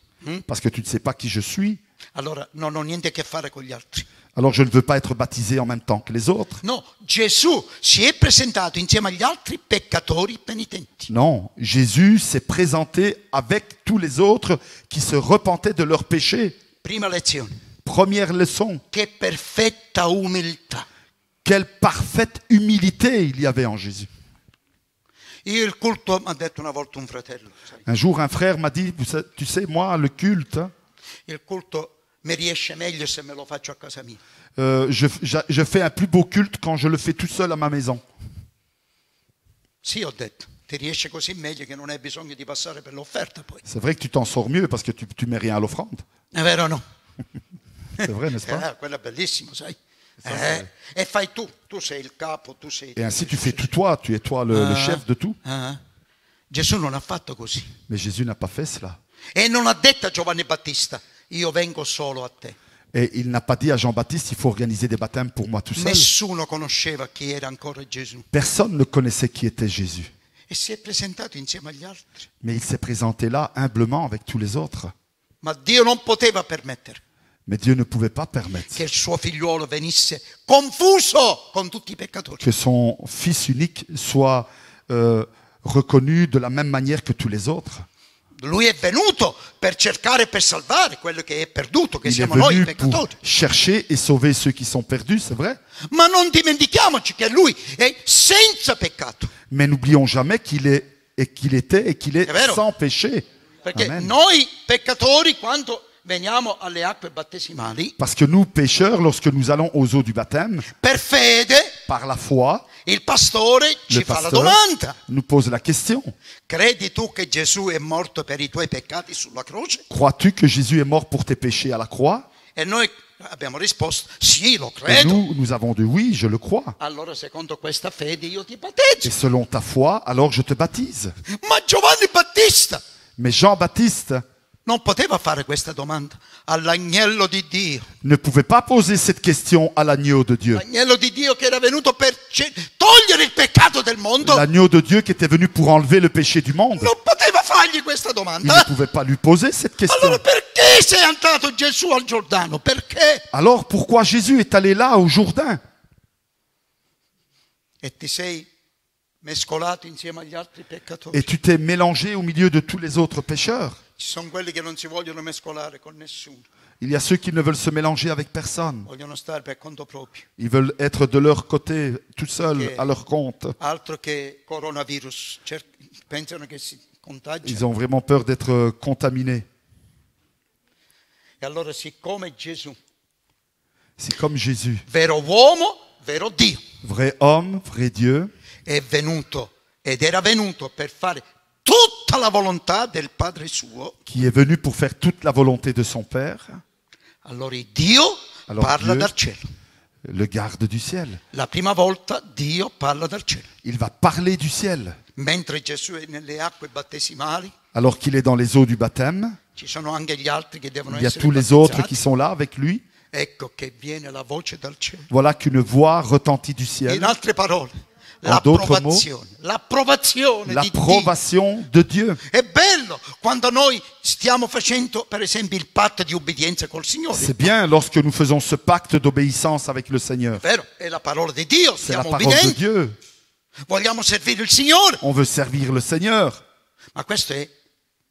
parce que tu ne sais pas qui je suis. Allora non ho niente a che fare con gli altri. Alors je ne veux pas être baptisé en même temps que les autres. No, Gesù si è presentato insieme agli altri peccatori penitenti. Non, Jésus s'est présenté avec tous les autres qui se repentaient de leurs péchés. Prima lezione. Première leçon, Che perfetta umiltà. quelle parfaite humilité il y avait en Jésus. Io il culto, mi ha detto una volta un fratello, sai, Un jour, un frère m'a dit, tu sais, moi, le culte, il culto mi riesce meglio se me lo faccio a casa mia. je fais un plus beau culte quand je le fais tout seul à ma maison. Sì, ho detto, ti riesce così meglio che non hai bisogno di passare per l'offerta poi. C'est vrai que tu t'en sors mieux parce que tu mets rien à l'offrande. È vero o no? C'est vrai, n'est-ce pas? Quello è bellissimo, sai. E fai tu sei il capo, tu sei... Et ainsi, tu fais tout toi, tu es toi le chef de tout. Ah. Gesù non ha fatto così. Mais Jésus n'a pas fait cela. E non ha detto a Giovanni Battista, io vengo solo a te. Et il n'a pas dit à Jean-Baptiste, il faut organiser des baptêmes pour moi tout seul. Nessuno conosceva chi era ancora Gesù. Personne ne connaissait qui était Jésus. E si è presentato insieme agli altri. Mais il s'est présenté là, humblement, avec tous les autres. Ma Dio non poteva permettere Mais Dieu ne pouvait pas permettre che il suo figliuolo venisse confuso con tutti i peccatori. que son fils unique soit reconnu de la même manière que tous les autres. Lui è venuto per cercare e per salvare quello che è perduto, che Il est siamo noi i venu pour peccatori. chercher et sauver ceux qui sont perdus, c'est vrai. Ma non dimentichiamoci che lui è senza peccato. Mais n'oublions jamais qu'il était et qu'il est È vero. sans péché. Perché Amen. noi peccatori, quando veniamo alle acque battesimali, Parce que nous, pécheurs, lorsque nous allons aux eaux du baptême, per fede, par la foi, il pastore ci le fa la pasteur domanda. nous pose la question. Credi tu che Gesù è morto per i tuoi peccati sulla croce? Crois-tu que Jésus est mort pour tes péchés à la croix? E noi abbiamo risposto, sì, lo Et credo. nous avons dit oui, je le crois. Allora, secondo questa fede, io ti Et battezzo. selon ta foi, alors je te baptise. Ma Giovanni Battista Mais Jean-Baptiste non poteva fare questa domanda all'agnello di Dio. ne pouvait pas poser cette question à l'agneau de Dieu. L'agnello di Dio che era venuto per togliere il peccato del mondo. L'agneau de Dieu qui était venu pour enlever le péché du monde. Non poteva fargli questa Il ne domanda. pouvait pas lui poser cette question. Allora perché sei andato Gesù al Giordano? Perché? Alors pourquoi Jésus est allé là au Jourdain E ti sei mescolato insieme agli altri peccatori. et tu t'es mélangé au milieu de tous les autres pécheurs? Ci sono quelli che non si vogliono mescolare con nessuno, Il y a ceux qui ne veulent se mélanger avec personne. vogliono stare per conto proprio. Ils veulent être de leur côté, tout seuls, Ok. à leur compte. Altro che coronavirus, pensano che si contagia. Ils ont vraiment peur d'être contaminés. E allora siccome Gesù, C'est comme Jésus, vero uomo, vero Dio, vrai homme, vrai Dieu, è venuto ed era venuto per fare tutta tutta la volontà del Padre suo, qui est venu pour faire toute la volonté de son Père, allora Dio Alors parla Dieu- dal cielo. le garde du ciel. La prima volta Dio parla dal cielo. Il va parler du ciel. Mentre Gesù è nelle acque battesimali, Alors qu'il est dans les eaux du baptême, ci sono anche gli altri che devono il y a essere tous les autres qui battezzati. sont là avec lui. Ecco che viene la voce dal cielo. Voilà qu'une voix retentit du In ciel, altre parole, En d'autres l'approvazione di Dio. l'approbation de Dieu. È bello quando noi stiamo facendo, per esempio, il patto di obbedienza col Signore. C'est bien lorsque nous faisons ce pacte d'obéissance avec le Seigneur. Vero? È la parola di Dio, C'est la siamo parole de obbedienti, Dieu. vogliamo servire il Signore. On veut servir le Seigneur. Ma questo è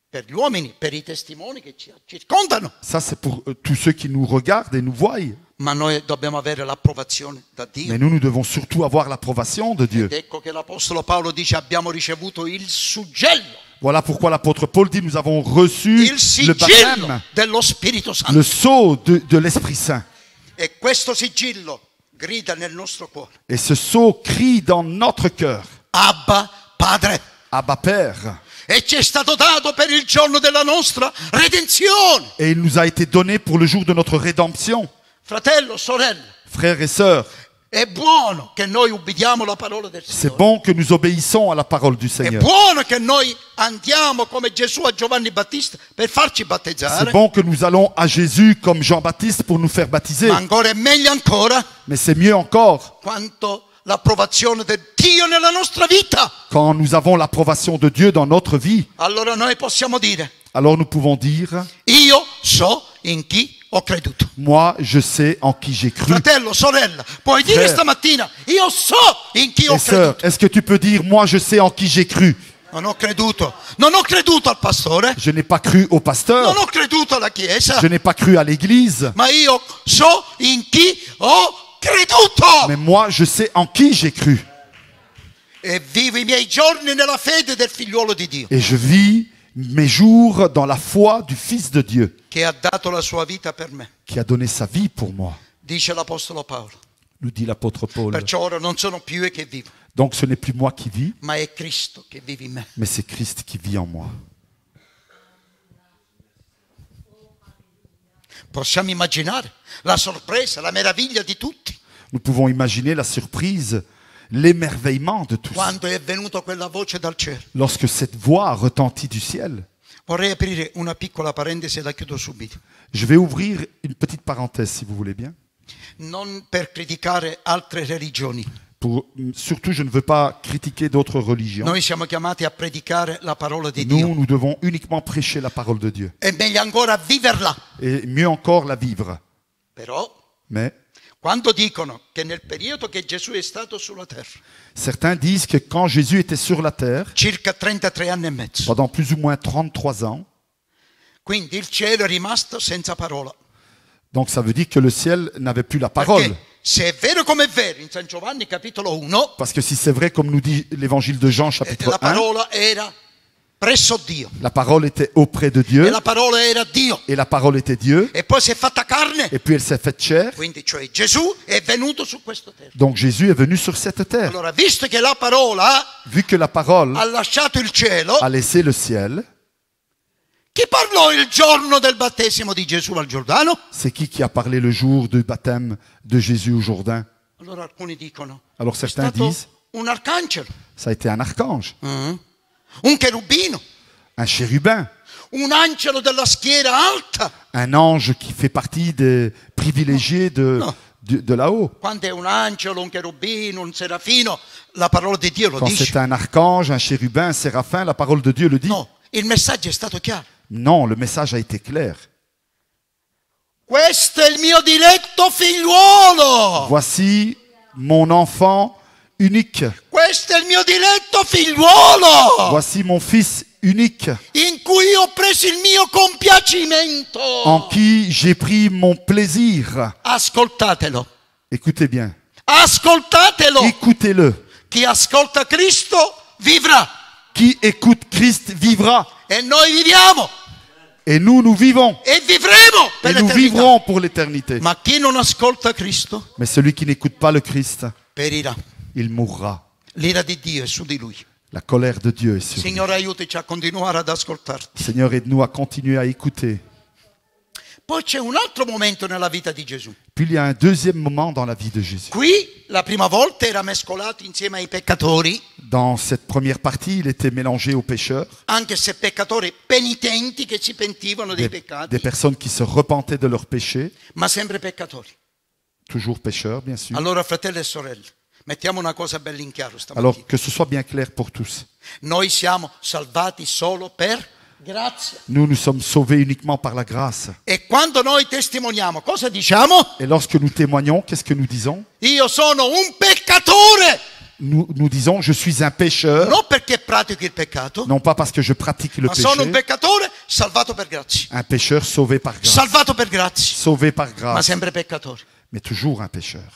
per gli uomini, per i testimoni che ci circondano. Ça, c'est pour tous ceux qui nous regardent et nous voient. Ma noi dobbiamo avere l'approvazione da Dio. Mais nous devons surtout avoir l'approbation de Dieu. Ed ecco che l'Apostolo Paolo dice abbiamo ricevuto il suggello, Voilà pourquoi l'apôtre Paul dit nous avons reçu il le sigillo baptême, dello Spirito Santo. le sceau de l'Esprit Saint. E questo sigillo grida nel nostro cuore. Et ce sceau crie dans notre cœur. Abba, Padre. Abba Père. E ci è stato dato per il giorno della nostra redenzione. Et il nous a été donné pour le jour de notre rédemption. Fratello, sorella, Frères et sœurs, è buono che noi ubbidiamo la parola del c'est Signore. bon que nous obéissons à la parole du È Seigneur. buono che noi andiamo come Gesù a Giovanni Battista per farci C'est battezzare. bon que nous allons à Jésus comme Jean-Baptiste pour nous faire baptiser. Ma ancora è meglio ancora Mais c'est mieux encore quanto l'approvazione del Dio nella nostra vita. quand nous avons l'approbation de Dieu dans notre vie. Allora noi possiamo dire, Alors nous pouvons dire, io so in chi ho creduto. moi je sais en qui j'ai cru. Fratello, sorella, puoi dire Frère. stamattina, io so in chi ho Et sœur, creduto. est-ce que tu peux dire, moi je sais en qui j'ai cru? Non ho creduto al pastore, Je n'ai pas cru au non pasteur, ho creduto alla chiesa, je n'ai pas cru à l'église, ma io so in chi ho creduto. mais moi je sais en qui j'ai cru. E vivo i miei giorni nella fede del figliuolo di Dio, Et je vis mes jours dans la foi du Fils de Dieu, che ha dato la sua vita per me, qui a donné sa vie pour moi, dice l'Apostolo Paolo. nous dit l'apôtre Paul. Perciò ora non sono più io che vivo, Donc ce n'est plus moi qui vis, ma è Cristo che vive in me. mais c'est Christ qui vit en moi. Possiamo immaginare la sorpresa, la meraviglia di tutti Nous pouvons imaginer la surprise, l'émerveillement de tous quando è venuta quella voce dal cielo. lorsque cette voix retentit du ciel. Vorrei aprire una piccola parentesi e la chiudo subito. Je vais ouvrir une petite parenthèse si vous voulez bien. Non per criticare altre religioni. Surtout, je ne veux pas critiquer d'autres religions. Noi siamo chiamati a predicare la parola di Dio. Nous devons uniquement prêcher la parole de Dieu. E meglio ancora viverla. Et mieux encore, la vivre. Però, Mais quando dicono che nel periodo che Gesù è stato sulla terra, certains disent que quand Jésus était sur la terre, circa 33 anni e mezzo, pendant plus ou moins 33 ans, quindi il cielo è rimasto senza parola. donc ça veut dire que le ciel n'avait plus la parole. Perché se è vero come è vero, in San Giovanni capitolo 1, Parce que si c'est vrai, comme nous dit l'évangile de Jean chapitre la 1, parola era presso Dio. la parole était auprès de E Dieu, la parola era Dio. et la parole était Dieu, E poi si è fatta carne. et puis elle s'est faite chair. Quindi, cioè, Gesù è venuto su questa terra. Donc Jésus est venu sur cette terre. Allora, visto che la parola Vu que la parole ha lasciato il cielo, a laissé le ciel, chi parlò il giorno del battesimo di Gesù al Giordano? c'est qui a parlé le jour du baptême de Jésus au Jourdain? Allora alcuni dicono, Alors è certains stato disent, un arcangelo, ça a été un archange, un cherubino, un chérubin, un angelo della schiera alta. un ange qui fait partie des privilégiés Non. de là-haut. Quando è un angelo, un cherubino, un serafino, la parola di Dio lo Quand dice. c'est un archange, un chérubin, un séraphin, la parole de Dieu le dit. No, il messaggio è stato chiaro. Non, le message a été clair. Questo è il mio diletto figliuolo. Voici mon enfant unique. Questo è il mio diletto figliuolo. Voici mon fils unique, In cui ho preso il mio compiacimento. en qui j'ai pris mon plaisir. Ascoltatelo. Écoutez bien. Ascoltatelo. Écoutez-le. Chi ascolta Cristo vivrà. Qui écoute Christ vivra. E noi viviamo. Et nous vivons. E vivremo per Et nous l'eternità. vivrons pour l'éternité. Ma chi non ascolta Cristo Mais celui qui n'écoute pas le Christ, perirà. il mourra. L'ira di Dio è su di lui. La colère de Dieu est sur lui. Signore, aiutaci a continuare ad ascoltarti. Seigneur, aide-nous à continuer à écouter. Poi c'è un altro momento nella vita di Gesù. Puis il y a un deuxième moment dans la vie de Jésus. Qui la prima volta era mescolato insieme ai peccatori, Dans cette première partie, il était mélangé aux pécheurs, anche se peccatori penitenti che si pentivano dei peccati, des personnes qui se repentaient de leurs péchés, ma sempre peccatori. toujours pécheurs, bien sûr. Allora, fratelli e sorelle, mettiamo una cosa bella in chiaro stamattina. Alors que ce soit bien clair pour tous. Noi siamo salvati solo per grazia. Nous sommes sauvés uniquement par la grâce. E quando noi testimoniamo, cosa diciamo? Et lorsque nous témoignons, qu'est-ce que nous disons? Io sono un peccatore, Nous disons, je suis un pécheur, non perché pratico il peccato, non pas parce que je pratique le ma sono un péché, peccatore salvato per grazia. un pécheur sauvé par grâce. Salvato per grazia, Sauvé par ma grâce, sempre peccatore. mais toujours un pécheur.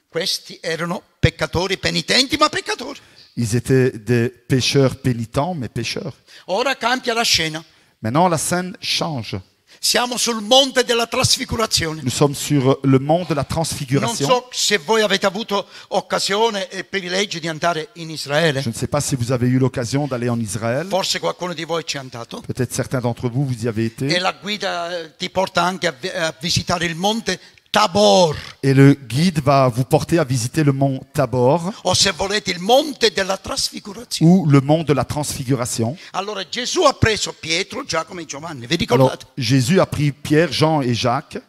Questi erano peccatori penitenti, ma peccatori. Ils étaient des pécheurs pénitents, mais pécheurs. Ora cambia la scena. Maintenant, la scène change. Siamo sul monte della trasfigurazione. Nous sommes sur le mont de la Non transfiguration. so se voi avete avuto occasione e privilegio di andare in Israele. Je ne sais pas si vous avez eu l'occasion d'aller en Israël. Forse qualcuno di voi ci è andato. Peut-être certains d'entre vous, vous y avez E été. la guida ti porta anche a visitare il monte Tabor. Et le guide va vous porter à visiter le mont Tabor O se volete il monte della trasfigurazione. ou le mont de la transfiguration. Allora Gesù ha preso Pietro, Giacomo e Giovanni, vi Alors, ricordate? Jésus a pris Pierre, Jean et Jacques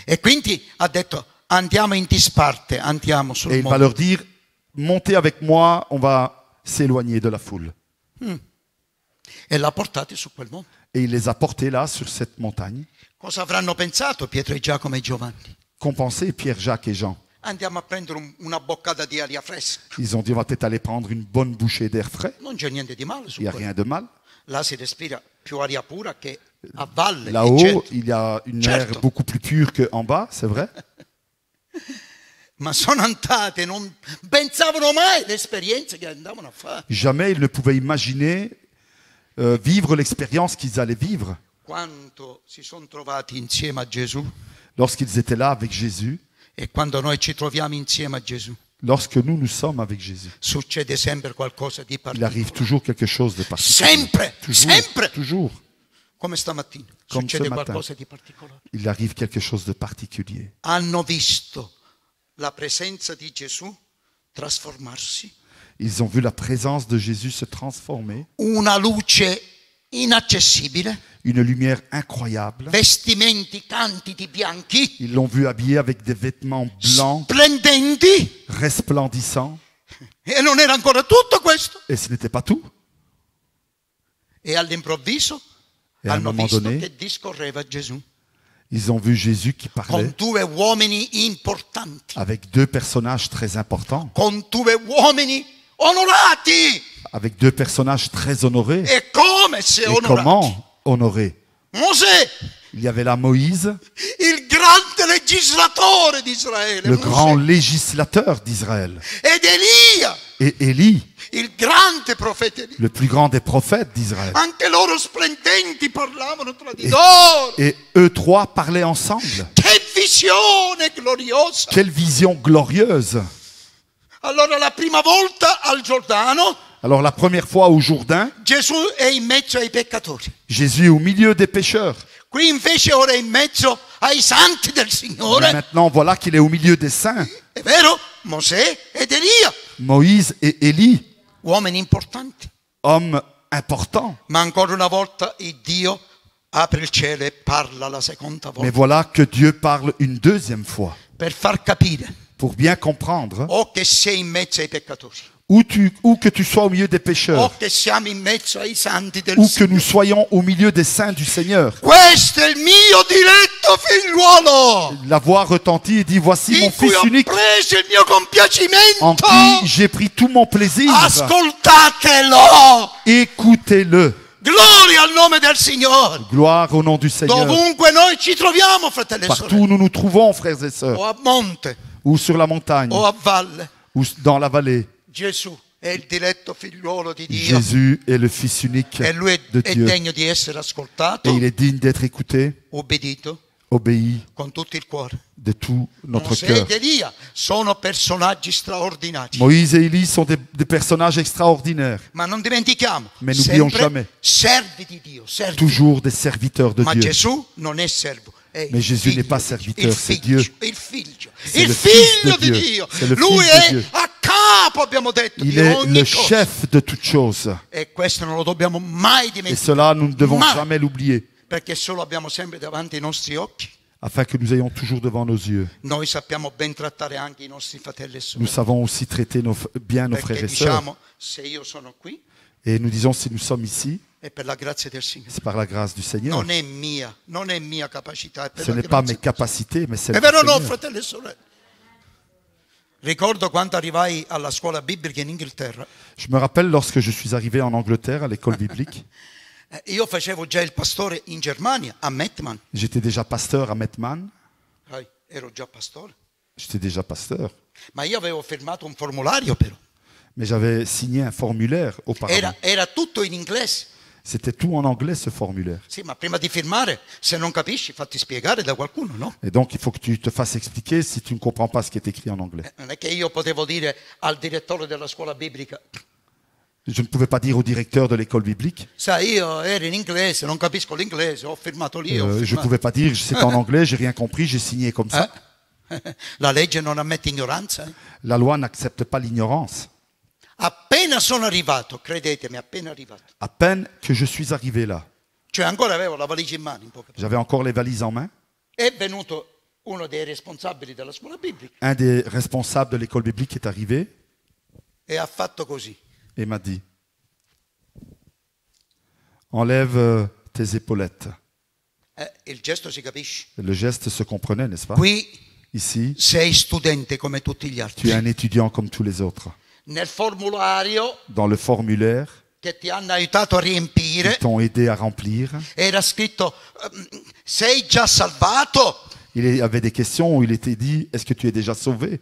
E quindi ha detto andiamo in disparte, andiamo sul et il va monte. leur dire, montez avec moi, on va s'éloigner de la foule. E l'ha portati su quel monte. Et il les a portés là, sur cette montagne. Cosa avranno pensato Pietro e Giacomo e Giovanni? Qu'ont pensé Pierre, Jacques et Jean? Andiamo a prendere una boccata di aria fresca. Ils ont dit, on va peut-être aller prendre une bonne bouchée d'air frais. Non c'è niente di male su Il n'y a quello. rien de mal. Là si respira più aria pura che a valle. Là-haut, eccetera. il y a une Certo. air beaucoup plus pure qu'en bas, c'est vrai. Ma sono andate, non pensavano mai l'esperienza che andavano a fare. Jamais ils ne pouvaient imaginer vivre l'expérience qu'ils allaient vivre Quanto si sono trovati insieme a Gesù lorsqu'ils étaient là avec Jésus, e quando noi ci troviamo insieme a Gesù, lorsque nous sommes avec Jésus. succede sempre qualcosa di Il arrive particolare. toujours quelque chose de particulier. Sempre, Toujours, sempre. toujours. Come stamattina. Come Succede ce matin. qualcosa di particolare. Il arrive quelque chose de particulier. Hanno visto la presenza di Gesù trasformarsi. Ils ont vu la présence de Jésus se transformer, Una luce inaccessibile, une lumière incroyable. vestimenti candidi bianchi, Ils l'ont vu habillé avec des vêtements blancs, splendenti. resplendissants. E non era ancora tutto questo. Et ce n'était pas tout. E all'improvviso E a un hanno moment visto donné, che discorreva Gesù Ils ont vu Jésus qui parlait con due uomini importanti, avec deux personnages très importants, con due uomini onorati. avec deux personnages très honorés. E come se Et onorati? comment honorer? Mosè, Il y avait là Moïse, il grande legislatore di Israele, le Mosè. grand législateur d'Israël, Ed Elia, et Élie, il grande profeta Elia. le plus grand des prophètes d'Israël. Anche loro splendenti parlavano tra di loro. Et eux trois parlaient ensemble. Che visione gloriosa! Quelle vision glorieuse! Allora la prima volta al Giordano Alors la première fois au Jourdain, Gesù è in mezzo ai peccatori. Jésus est au milieu des pécheurs. Qui invece ora è in mezzo ai santi del Mais Signore. maintenant, voilà qu'il est au milieu des saints. È vero? Mosè ed Elia, Moïse et Élie, uomini importanti. hommes importants. Ma ancora una volta il Dio apre il cielo e parla la seconda Mais volta voilà que Dieu parle une deuxième fois per far capire pour bien comprendre o che sei in mezzo ai peccatori où que tu sois au milieu des pécheurs o che siamo in mezzo ai santi del ou que Signore. nous soyons au milieu des saints du Seigneur. Questo è il mio diletto figliuolo La voix retentit et dit, voici mon in cui fils ho unique preso il mio en compiacimento. qui j'ai pris tout mon plaisir. Ascoltatelo. Écoutez-le. Gloria al nome del Signore. Gloire au nom du Seigneur. Dovunque noi ci troviamo, fratelli e Partout sorelle, où nous nous trouvons, frères et sœurs, o a monte ou sur la montagne, o a valle, ou dans la vallée, Gesù è il diletto figliuolo di Dio Jésus est le Fils unique e lui de è Dieu. degno di essere Et ascoltato, il est digne d'être écouté, obbedito obéit con tutto il cuore. de tout notre Mosè cœur. ed Elia sono personaggi straordinari. Moïse et Élie sont des personnages extraordinaires, Ma non dimentichiamo, Mais n'oublions sempre jamais. servi di Dio, servi. toujours des serviteurs de Ma Dieu. Gesù non è servo. È Mais Jésus figlio n'est pas di Dio. serviteur, Il c'est figlio, Dieu. il figlio, C'est il le Fils figlio de di Dieu. Dio. C'est le Lui Fils de è Dieu. a capo, abbiamo detto, Il di est ogni le cosa. chef de toutes choses. E questo non lo dobbiamo mai Et dimenticare, cela, nous ne devons Ma- jamais l'oublier, perché se lo abbiamo sempre davanti ai nostri occhi, afin que nous ayons toujours devant nos yeux. noi sappiamo ben trattare anche i nostri fratelli e Nous sorelle. savons aussi traiter bien nos frères Perché et sœurs. diciamo, se io sono qui, Et nous disons, si nous sommes ici, è per la grazia del Signore. c'est par la grâce du Seigneur. Non è mia capacità, è per Ce la n'est pas mes grazia. capacités, mais È celles du vero o no, Seigneur. fratelli e sorelle? Ricordo quando arrivai alla scuola biblica in Inghilterra, Je me rappelle lorsque je suis arrivé en Angleterre à l'école biblique, io facevo già il pastore in Germania, a Mettmann. j'étais déjà pasteur à Mettmann, Ero già pastore. j'étais déjà pasteur, Ma io avevo firmato un formulario però. mais j'avais signé un formulaire auparavant. Era tutto in inglese. C'était tout en anglais ce formulaire. Sì, ma prima di firmare, se non capisci, fatti spiegare da qualcuno, no? Et donc il faut que tu te fasses expliquer si tu ne comprends pas ce qui est écrit en anglais. Non è che io potevo dire al direttore della scuola biblica, Je ne pouvais pas dire au directeur de l'école biblique, sai, io ero in inglese, non capisco l'inglese, ho firmato lì, ho je ne firmato. pouvais pas dire c'était en anglais, j'ai rien compris, j'ai signé comme ça. La legge non ammette ignoranza. La loi n'accepte pas l'ignorance. Appena sono arrivato, credetemi, appena arrivato, À peine que je suis arrivé là, cioè ancora avevo la valigia in mano, in poche parole, j'avais encore les valises en main. è venuto uno dei responsabili della scuola biblica Un des responsables de l'école biblique est arrivé e ha fatto così. et m'a dit, enlève tes épaulettes. Il gesto si capisce. Le geste se comprenait, n'est-ce pas? Qui Ici, sei studente come tutti gli tu altri. es un étudiant comme tous les autres. Nel formulario Dans le formulaire che ti hanno aiutato a qu'ils riempire t'ont aidé à remplir, era scritto sei già salvato? il y avait des questions où il était dit, est-ce que tu es déjà sauvé?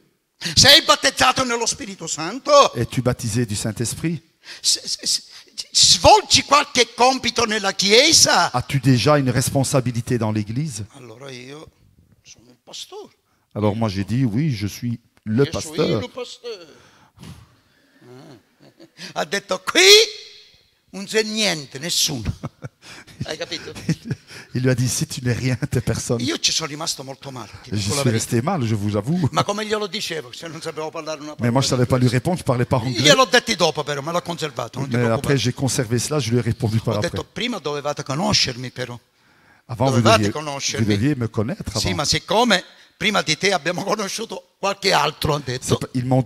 Sei battezzato nello Spirito Santo? Es-tu baptisé du Saint-Esprit? Svolgi qualche compito nella Chiesa? As-tu déjà une responsabilité dans l'Église? Allora io sono il pastore. Alors moi j'ai dit, oui, je suis le Io sono pasteur. il pastore. Ha detto qui non c'è niente, nessuno. Hai capito? Il lui a dit, si tu n'es rien, t'es personne. Io ci sono rimasto molto male. ti Je dico la suis verità. resté mal, je vous avoue. Ma come glielo dicevo se non sapevo parlare una parola? Mais moi je savais pas lui répondre, je parlais pas anglais. Gliel'ho detti dopo però, me l'ho conservato. Non ti Mais preoccupare. après j'ai conservé cela, je lui ai répondu par Ho après. detto prima dovevate conoscermi però. Avant vous dovevate deviez, conoscermi. vous deviez me connaître Sì, avant. ma siccome prima di te abbiamo conosciuto qualche altro, ha detto. Ils m'ont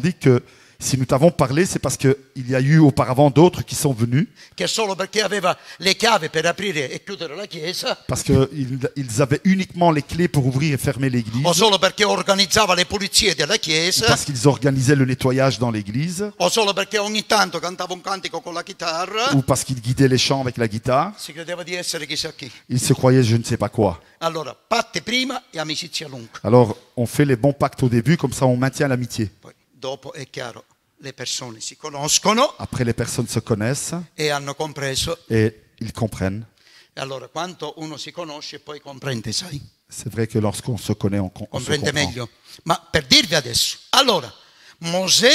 dit que si nous t'avons parlé, c'est parce qu'il y a eu auparavant d'autres qui sont venus, Che solo perché aveva le chiavi per aprire e chiudere la chiesa, parce qu'ils avaient uniquement les clés pour ouvrir et fermer l'église, o solo perché organizzava le pulizie della chiesa, parce qu'ils organisaient le nettoyage dans l'église, o solo perché ogni tanto cantava un cantico con la chitarra, ou parce qu'ils guidaient les chants avec la guitare. si credeva di essere chissà chi. Ils se croyaient je ne sais pas quoi. Allora, patti prima e amicizia lunga. Alors on fait les bons pactes au début, comme ça on maintient l'amitié. Poi dopo è chiaro, le persone si conoscono Après les personnes se connaissent e hanno compreso. et ils comprennent. E allora, quando uno si conosce poi comprende, sai? C'est vrai que lorsqu'on se connaît, on se Comprende comprend. meglio. Ma per dirvi adesso, allora, Mosè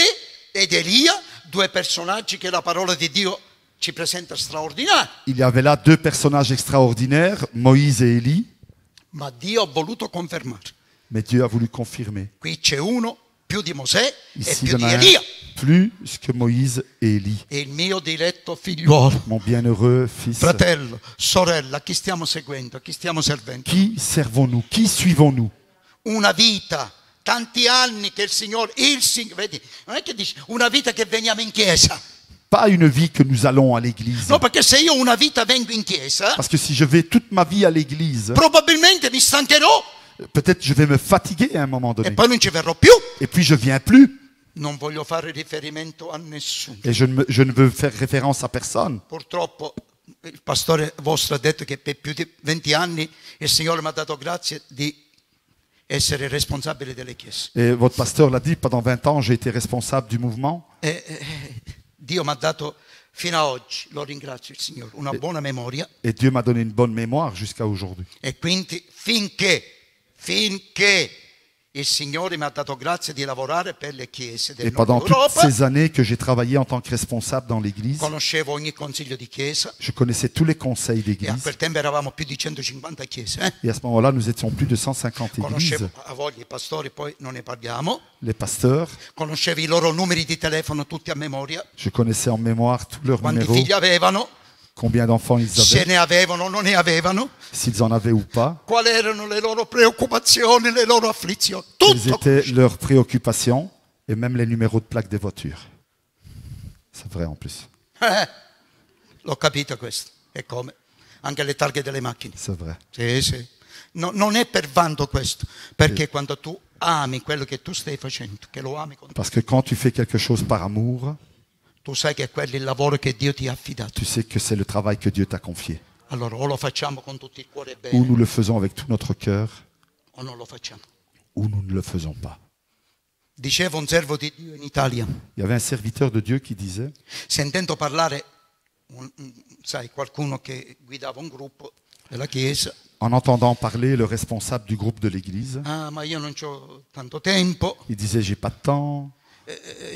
ed Elia, due personaggi che la parola di Dio ci presenta straordinari, Il y avait là deux personnages extraordinaires, Moïse et Élie, ma Dio ha voluto confermare. mais Dieu a voulu confirmer. Qui c'è uno più di Mosè e Ici, il più y en di a un Elia. plus que Moïse et Élie. E il mio diletto figliuolo, Mon bienheureux fils, fratello, sorella, chi stiamo seguendo, chi stiamo servendo? qui servons-nous? Qui suivons-nous? Una vita, tanti anni che il Signore, vedi, non è che dici una vita che veniamo in chiesa. Pas une vie que nous allons à l'église. No, perché se io una vita vengo in chiesa, Parce que si je vais toute ma vie à l'église, probabilmente mi stancherò peut-être je vais me fatiguer à un moment e donné. poi non ci verrò più. Et puis je viens plus. Non voglio fare riferimento a nessuno. Et je ne veux faire référence à personne. Purtroppo il pastore vostro ha detto che per più di 20 anni il Signore mi ha dato grazia di essere responsabile delle chiese. Et votre pasteur l'a dit, pendant 20 ans, j'ai été responsable du mouvement. Dio mi ha dato Fino a oggi lo ringrazio il Signore, una buona memoria. Et Dieu m'a donné une bonne mémoire jusqu'à aujourd'hui. E quindi finché il Signore mi ha dato grazia di lavorare per le chiese del Et Nord pendant toutes Europa, ces années que j'ai travaillé en tant que responsable dans l'église, conoscevo ogni consiglio di chiesa je connaissais tous les conseils e a d'église. quel tempo eravamo più di 150 chiese. Et à ce moment-là, nous étions plus de 150 Conoscevo églises. a voglia i pastori, poi non ne parliamo. Les pasteurs, Conoscevo i loro numeri di telefono tutti a memoria, je connaissais en mémoire tous leurs quanti numéros, figli avevano, combien d'enfants ils se avaient, ne avevano o non ne avevano, s'ils en avaient ou pas, quali erano le loro preoccupazioni, le loro afflizioni, quelles tutto. étaient leurs préoccupations et même les numéros de plaque des voitures. C'est vrai en plus, L'ho capito questo. E come? Anche le targhe delle macchine. c'est vrai. Sì, sì. Non è per vanto questo, perché quando tu ami quello che tu stai facendo, che lo ami con te, Parce que quand tu fais quelque chose par amour, tu sai che quello è il lavoro che Dio ti ha affidato. tu sais que c'est le travail que Dieu t'a confié. Allora o lo facciamo con tutto il cuore Ou bene nous le faisons avec tout notre cœur, o non lo facciamo. ou nous ne le faisons pas. Diceva un servo di Dio in Italia, Il y avait un serviteur de Dieu qui disait, sentendo parlare, sai, qualcuno che guidava un gruppo della chiesa, en entendant parler le responsable du groupe de l'église, ah ma io non ho tanto tempo, il disait, j'ai pas de temps,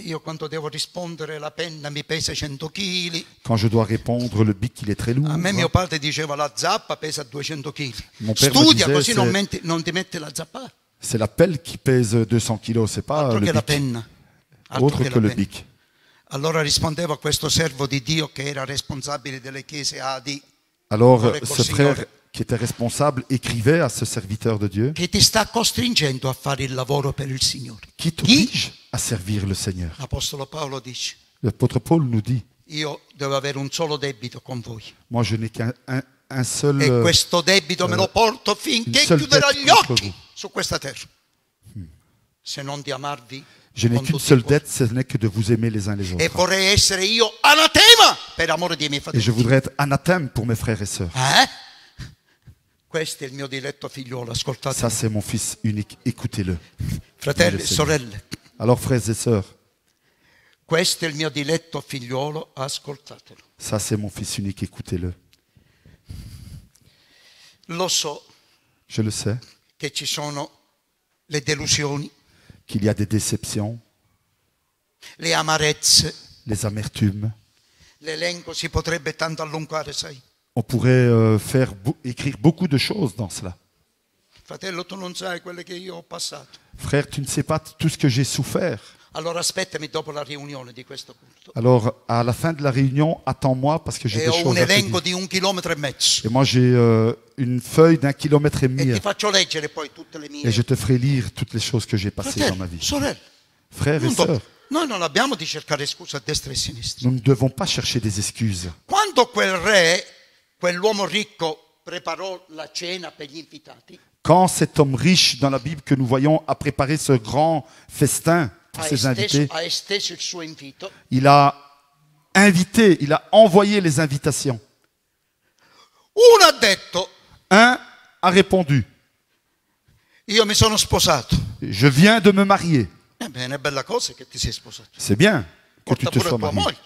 io quando devo rispondere la penna mi pesa 100 kg. quand je dois répondre, le bic il est très lourd. A me mio padre diceva la zappa pesa 200 kg. Mon père me Studia disait, così c'est- non ti metti la zappa. C'est la pelle qui pèse 200 kilos, c'est pas Altro le che la bic, penna. Altro autre che que la le penna. bic. Allora rispondevo a questo servo di Dio che era responsabile delle chiese AD, Alors Avec ce le Seigneur. frère qui était responsable écrivait à ce serviteur de Dieu, che ti sta costringendo a fare il lavoro per il Signore. qui t'oblige à servir le Seigneur. L'Apostolo Paolo dice, L'apôtre Paul nous dit, io devo avere un solo debito con voi. moi je n'ai qu'un seul... E questo debito me lo porto finché une seule chiuderò dette gli contre occhi vous. su questa terra. Se non di amarvi Je n'ai con qu'une tutto il seule cuore. dette, ce n'est que de vous aimer les uns les E autres. vorrei essere io anatema per amore dei miei Et je fratelli. voudrais être anathème pour mes frères et sœurs. Questo è il mio diletto figliolo, ascoltate. Ça, c'est mon fils unique. Écoutez-le. Fratelli Dio e Signore. sorelle, Alors, frères et sœurs, questo è il mio diletto figliolo, ascoltatelo. ça, c'est mon fils unique. Écoutez-le. Lo so Je le sais che ci sono le delusioni, qu'il y a des déceptions, le amarezze, les amertumes. l'elenco si potrebbe tanto allungare, sai. On pourrait écrire beaucoup de choses dans cela. Fratello, tu non sai quelle che io ho passato. Frère, tu ne sais pas tout ce que j'ai souffert. Allora aspettami dopo la riunione di questo culto. Alors, à la fin de la réunion, attends-moi parce que j'ai E des ho un choses à te elenco dire. di 1,5 chilometri. Et moi, j'ai une feuille d'1,5 kilomètre E ti et faccio leggere poi tutte le mie. je te ferai lire toutes les choses que j'ai passées dans ma Fratelli, vie. sorelle, Frères et sœurs, noi non abbiamo di cercare scuse a destra e a sinistra. nous ne devons pas chercher des excuses. Quando quel re, quell'uomo ricco, preparò la cena per gli invitati, Quand cet homme riche dans la Bible que nous voyons a préparé ce grand festin pour ses invités, ha esteso il suo invito, il a invité, il a envoyé les invitations. uno ha detto, Un a répondu, io mi sono sposato. je viens de me marier. Ebbene, è bella cosa che ti sei sposato. C'est bien que tu Porta te pure sois tua marié. moglie.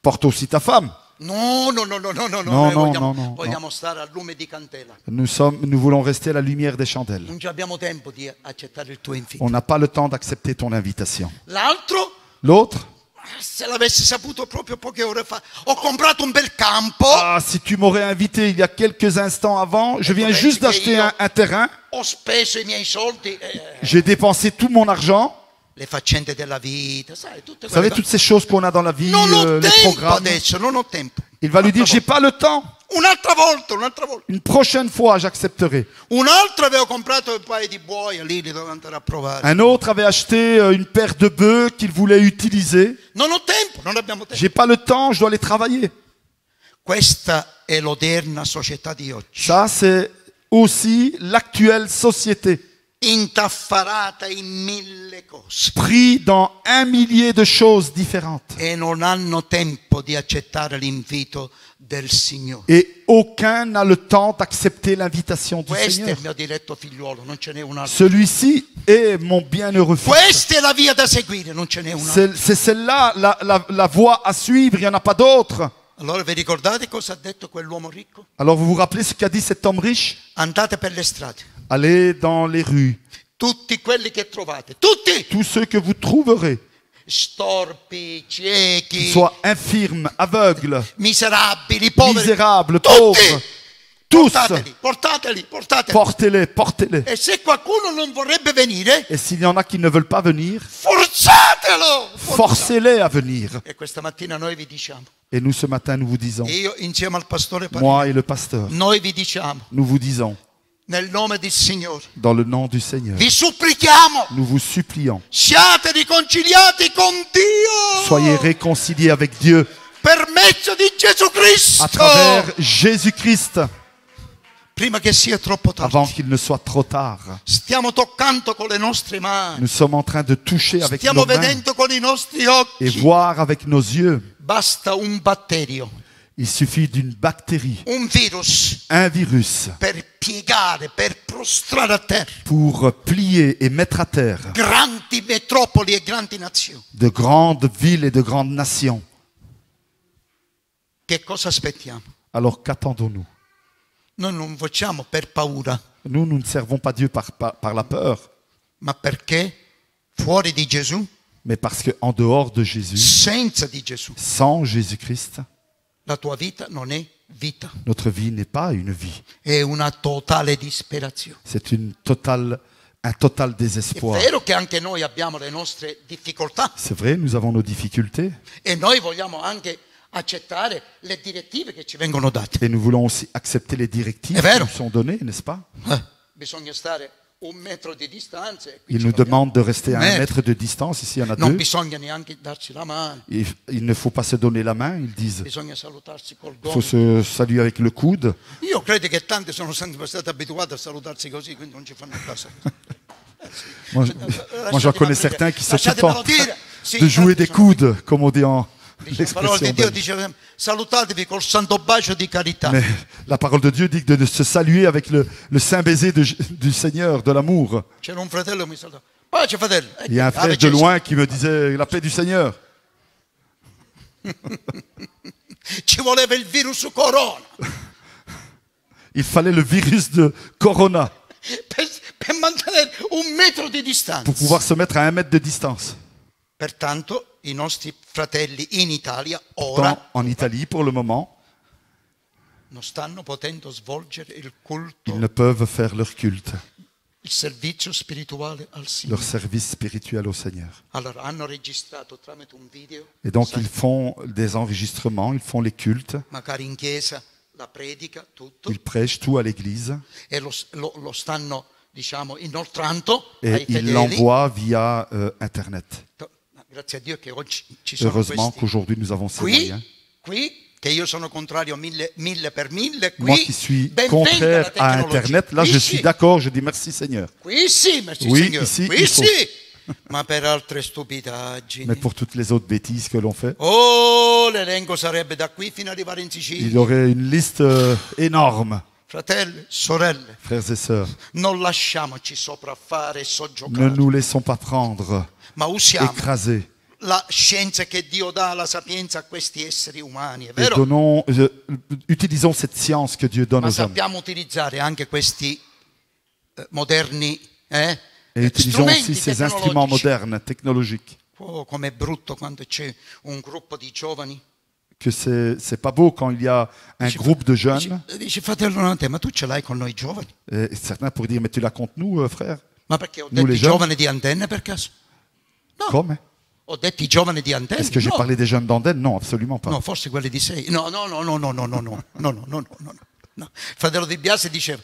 Porte aussi ta femme. No, noi no, vogliamo, no, vogliamo stare al lume di candela. Nous voulons rester à la lumière des chandelles. Non ci abbiamo tempo di accettare il tuo invito. On n'a pas le temps d'accepter ton invitation. L'altro, L'autre, se l'avessi saputo proprio poche ore fa, ho comprato un bel campo, ah, si tu m'aurais invité il y a quelques instants avant, je viens juste d'acheter un terrain, ho speso i miei soldi, j'ai dépensé tout mon argent. le faccende della vita, sai, tutte Vous savez, quelle toutes ces choses qu'on a dans la vie, Non ho les tempo programmes. adesso, non ho tempo. Il va lui dire, j'ai pas le temps. Un'altra volta. Une prochaine fois, j'accepterai. Un altro avevo comprato un paio di buoi, lì li devo andare a provare. Un autre avait acheté une paire de bœufs qu'il voulait utiliser. Non ho tempo, non abbiamo tempo. J'ai pas le temps, je dois les travailler. Questa è l'odierna società di oggi. Ça, c'est aussi l'actuelle société. intaffarata in 1000 cose pris dans 1 millier de choses différentes. e non hanno tempo di accettare l'invito del Signore. Et aucun n'a le temps d'accepter l'invitation du Questo è Seigneur. il mio diletto figliuolo, non ce n'è un altro. Celui-ci est mon bienheureux fils. Questa è la via da seguire, non ce n'è un altro. C'est celle-là la voie à suivre, il n'y en a pas d'autre. Allora vi ricordate cosa ha detto quell'uomo ricco? Alors vous vous rappelez ce qu'a dit cet homme riche? Andate per le strade, Allez dans les rues, tutti quelli che trovate, tutti, tous ceux que vous trouverez, storpi, qu'ils ciechi, soient infirmes, aveugles, miserabili, poveri, misérables, tutti, pauvres, tous, portateli. portez-les, portez-les. E se qualcuno non vorrebbe venire, Et s'il y en a qui ne veulent pas venir, forzatelo! forcez-les à venir. E questa mattina noi vi diciamo, Et nous, ce matin, nous vous disons, e io insieme al pastore moi et le pasteur, noi vi diciamo, nous vous disons, nel nome del Signore, dans le nom du Seigneur, vi supplichiamo, nous vous supplions, siate riconciliati con Dio soyez réconciliés avec Dieu per mezzo di Gesù à Cristo, travers Jésus-Christ, prima che sia troppo avant tardi. qu'il ne soit trop tard. Stiamo toccando con le nostre mani, Nous sommes en train de toucher avec stiamo nos mains vedendo con i nostri et occhi. voir avec nos yeux. Basta un batterio, Il suffit d'une bactérie, un virus, un virus, per piegare, per prostrare a terra pour plier et mettre à terre grandi metropoli e grandi nazioni. de grandes villes et de grandes nations. Che cosa aspettiamo? Alors qu'attendons-nous? Noi non facciamo per paura, Nous ne servons pas Dieu par la peur, ma perché fuori di Gesù, mais parce qu'en dehors de Jésus, senza di Gesù, sans Jésus-Christ, la tua vita non è vita, notre vie n'est pas une vie. è una totale disperazione. C'est un total È désespoir. vero che anche noi abbiamo le nostre difficoltà C'est vrai, nous avons nos difficultés e noi vogliamo anche accettare le direttive che ci vengono date. et nous voulons aussi accepter les directives È qui vero. nous sont données, n'est-ce pas? Bisogna stare 1 metro di distanza. E qui Il ci nous parliamo. demande de rester à 1 Mètre. mètre de distance. Ici, il y en a Non 2. bisogna neanche darci la mano, Il ne faut pas se donner la main, ils disent. bisogna salutarsi col Il faut gomito. se saluer avec le coude. Io credo che tanti sono sempre stati abituati a salutarsi così, quindi non ci fanno caso. Moi, j'en connais certains qui se Lasciatemelo contentent dire. Sì, de jouer des tanti sono- coudes, comme on dit en dice la parola di l'expression Dio belge. dice sempre, salutatevi col santo bacio di carità. Mais la parole de Dieu dit de se saluer avec le saint baiser du Seigneur, de l'amour. C'era un fratello che mi salutava. Pace fratello. Il y a un frère de loin qui me disait la paix du Seigneur. Ci voleva il virus corona Il fallait le virus de Corona per mantenere 1 metro di distanza. pour pouvoir se mettre à 1 mètre de distance. Pertanto i nostri fratelli in Italia Tant ora en Italie, pour le moment, non stanno potendo svolgere il ils culto, ne peuvent faire leur culte, il servizio spirituale al leur Signore. service spirituel au Seigneur. Allora hanno registrato tramite un video, Et donc, sai, ils font des enregistrements, ils font les cultes, magari in chiesa, la predica, tutto, ils prêchent tout à l'église e lo stanno, diciamo, inoltrando et ai ils fedeli. l'envoient via Internet. Grazie a Dio che oggi ci sono Heureusement questi. qu'aujourd'hui, nous avons ces Qui, moyens. che io sono contrario a mille per mille, qui, Moi qui suis ben venga contraire la à tecnologia. Internet, là, Qui je sì, suis d'accord, je dis merci Seigneur. Qui sì, merci Oui, Signore. ici, Qui il faut. sì, ma per altre stupidaggini. Mais pour toutes les autres bêtises que l'on fait, Oh, l'elenco sarebbe da qui fino ad arrivare in il Sicilia. y aurait une liste énorme, Fratelli, sorelle, frères et sœurs. non lasciamoci sopraffare e Ne soggiocare, nous laissons pas prendre, ma usiamo écraser. la scienza che Dio dà, la sapienza a questi esseri umani, è Et vero? utilisons cette science que Dieu donne Ma aux hommes. sappiamo utilizzare anche questi moderni Et utilisons strumenti aussi ces instruments tecnologici. modernes, technologiques. Oh, com'è brutto quando c'è un gruppo di giovani. Que c'est pas beau quand il y a un groupe de jeunes. Dice fratello Nante, ma tu ce l'hai con noi giovani? Et certains pourraient dire, mais tu la comptes nous, frère? Ma perché ho Nous, detto les i jeunes? giovani di Antenne per caso? No, Comme? ho detto i giovani di Antenne. Est-ce que j'ai No. parlé des jeunes d'Andenne? Non, absolument pas. No, forse quelli di 6. No. Fratello Di Biase diceva,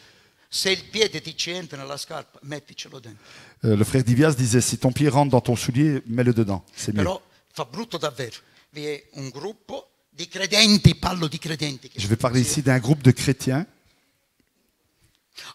se il piede ti ci entra nella scarpa, metticelo dentro. Le frère Divias disait, si ton pied rentre dans ton soulier, mets-le dedans. C'est mieux. Però fa brutto davvero. Vi è un gruppo di credenti, parlo di credenti, che Je vais parler ici d'un groupe de chrétiens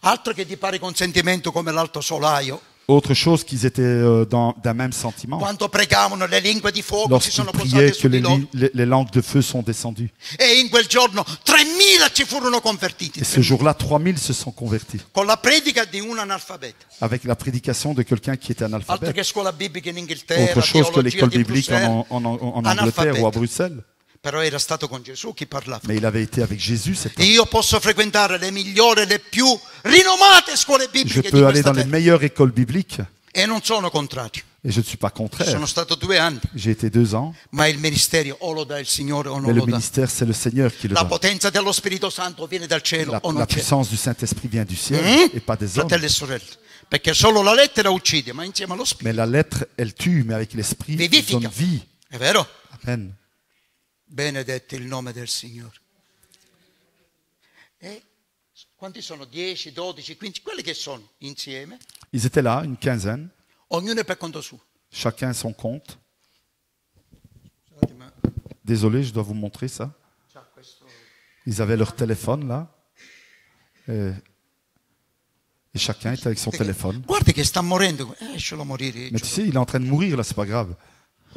Altro che di pari consentimento come l'alto solaio. Autre chose qu'ils étaient d'un même sentiment. Quando pregavano le lingue di fuoco si Lorsqu'ils sono priaient posate que su di loro. les langues de feu sont descendues. E in quel giorno 3.000 ci furono convertiti. Et ce jour-là, 3000 se sont convertis. Con la predica di un analfabeta. Avec la prédication de quelqu'un qui était Altro analphabète. che scuola biblica in Inghilterra, Autre chose que teologia l'école di biblique Bruxelles. en Angleterre Analphabète. ou à Bruxelles. Però era stato con Gesù chi parlava. Mais il avait été avec Jésus, cet homme. Io posso frequentare le migliori, le più rinomate scuole Je bibliche di peux aller questa dans les terra. meilleures écoles bibliques. E non sono contrario. Et je ne suis pas contraire. Sono stato 2 anni. J'ai été 2 ans. Ma il ministero o lo dà il Signore o non Mais le lo dà. ministère, c'est le Seigneur qui le La donne. potenza dello Spirito Santo viene dal cielo o non La c'è. puissance du Saint-Esprit vient du ciel et pas des hommes. Fratelli e sorelle. Perché solo la lettera uccide, ma insieme allo Spirito. Mais la lettre, elle tue, mais avec l'Esprit, elle Vivifica. donne vie. È vero? Amen. Benedetto il nome del Signore. E quanti sono? 10, 12, 15? Quelli che sono insieme, Ils étaient là, une quinzaine, ognuno è per conto suo. chacun son compte. Scusate, ma Désolé, je dois vous montrer ça. c'ha questo... Ils avaient leur téléphone là. Et chacun était avec son téléphone. Guardi che sta morendo, lascialo morire. Mais tu sais, il est en train de mourir là, c'est pas grave.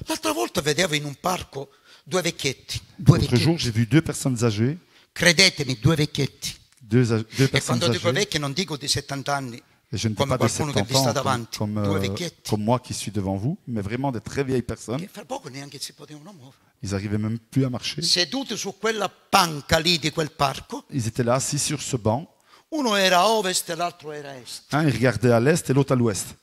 L'altra volta vedevo in un parco 2 vecchietti, 2 L'autre jour, vecchietti. j'ai vu 2 personnes âgées, Credetemi, 2 vecchietti. deux E personnes quando dico âgées. vecchi non dico di 70 anni, Et je ne dis come pas de qualcuno che 70 vi sta ans davanti. comme, 2 vecchietti. comme moi qui suis devant vous, mais vraiment des très vieilles personnes. Che fra poco neanche si potevano muovere. Ils n'arrivaient même plus à marcher. Seduti su quella panca lì di quel parco, Ils étaient là assis sur ce banc. uno era a ovest e l'altro era a est. Un, ils regardaient à l'est et l'autre à l'ouest.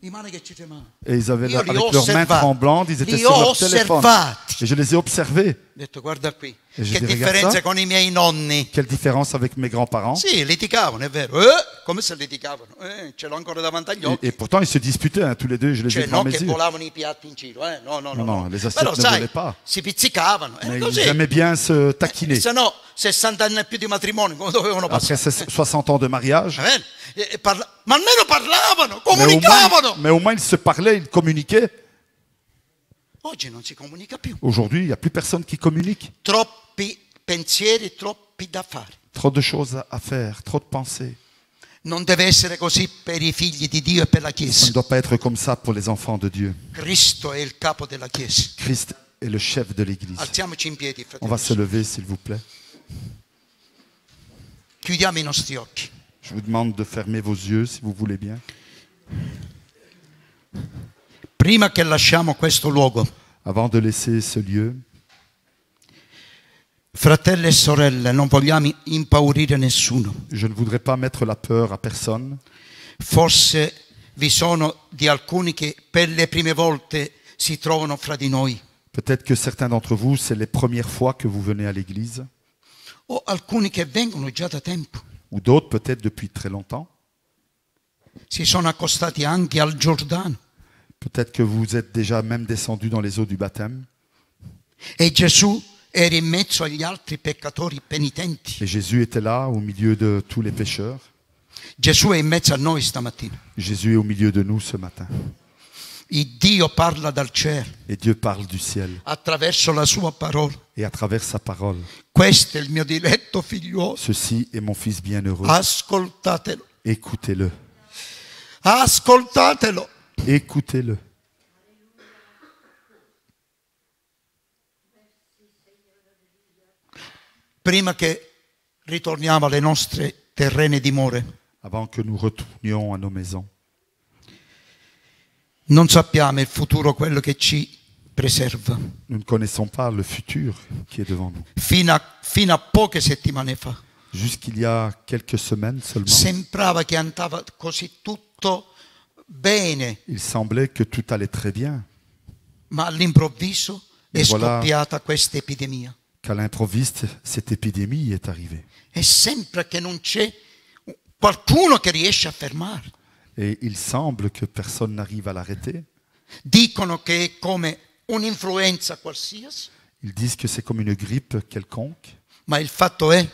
I mani che ci tremavano. Et ils avaient, Io li avec ho leurs mains osservati. tremblantes, ils étaient Li sur ho leur téléphone. osservati. Et je les ai observés. Ho detto guarda qui, E je che dis, regarde differenza ça. con i miei nonni. Quelle différence avec mes grands-parents. Sì, litigavano, è vero. Come se litigavano? Ce l'ho ancora davanti agli occhi. Et pourtant, ils se disputaient, hein, tous les deux. Je les ai Cioè, devant non mes che yeux. volavano i piatti in giro, No, No, les assiettes Però ne sai, volaient pas. si pizzicavano, Mais ils così. aimaient bien se taquiner. Se no, 60 anni e più di matrimonio, come dovevano Après passare? 60 ans de mariage. Va bene? Ma almeno parlavano, Mais comunicavano. au moins, ils se parlaient, ils communiquaient. Oggi non si comunica più. Aujourd'hui, il n'y a plus personne qui communique. Troppi pensieri, troppi da fare. Trop de choses à faire, trop de pensées. Non deve essere così per i figli di Dio e per la Ça ne Chiesa. doit pas être comme ça pour les enfants de Dieu. Cristo è il capo della Chiesa. Christ est le chef de l'Église. Alziamoci in piedi, On va se fratelli. lever, s'il vous plaît. Chiudiamo i nostri occhi. Je vous demande de fermer vos yeux, si vous voulez bien. Prima che lasciamo questo luogo, Avant de laisser ce lieu, fratelli e sorelle, non vogliamo impaurire nessuno. je ne voudrais pas mettre la peur à personne. Forse vi sono di alcuni che per le prime volte si trovano fra di noi, Peut-être que certains d'entre vous, c'est les premières fois que vous venez à l'église, o alcuni che vengono già da tempo. ou d'autres peut-être depuis très longtemps. Si sono accostati anche al Giordano. Peut-être que vous êtes déjà même descendu dans les eaux du baptême. E Gesù era in mezzo agli altri peccatori penitenti. Et Jésus était là au milieu de tous les pécheurs. Gesù è in mezzo a noi stamattina. Jésus est au milieu de nous ce matin. Il Dio parla dal cielo Et Dieu parle du ciel. attraverso la sua parola. Et à travers sa parole, Questo è il mio diletto figliuolo. ceci est mon fils bienheureux. Ascoltatelo. Écoutez-le. Ascoltatelo. Écoutez-le. Prima che ritorniamo alle nostre terrene dimore, Avant que nous retournions à nos maisons. non sappiamo il futuro, quello che ci preserva. Nous ne connaissons pas le futur qui est devant nous. Fino a poche settimane fa Jusqu'il y a quelques semaines seulement, sembrava che andava così tutto bene, il semblait que tout allait très bien. ma all'improvviso è E voilà. scoppiata questa epidemia. Qu'à l'improviste, cette épidémie est arrivée. E sembra che non c'è qualcuno che riesce a fermare. Et il semble que personne n'arrive à l'arrêter. Dicono che è come un'influenza qualsiasi, Ils disent que c'est comme une grippe quelconque. ma il fatto è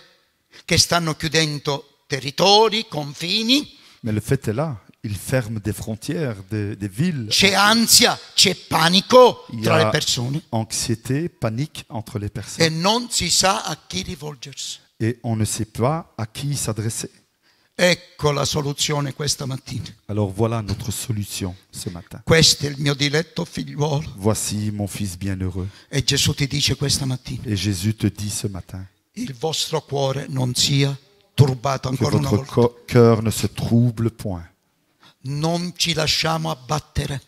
che stanno chiudendo territori, confini, Mais le fait est là. Ils ferment des frontières, des villes. c'è ansia, c'è panico Il y tra le a persone anxiété, panique entre les e personnes. non si sa a chi rivolgersi. Et on ne sait pas à qui s'adresser. Ecco la soluzione questa mattina. Alors voilà notre solution ce matin. Questo è il mio diletto figliuolo. Voici mon fils bienheureux. E Gesù ti dice questa mattina, Et Jésus te dit ce matin il vostro cuore non sia turbato que ancora una votre volta. cœur ne se trouble point. Non ci lasciamo abbattere.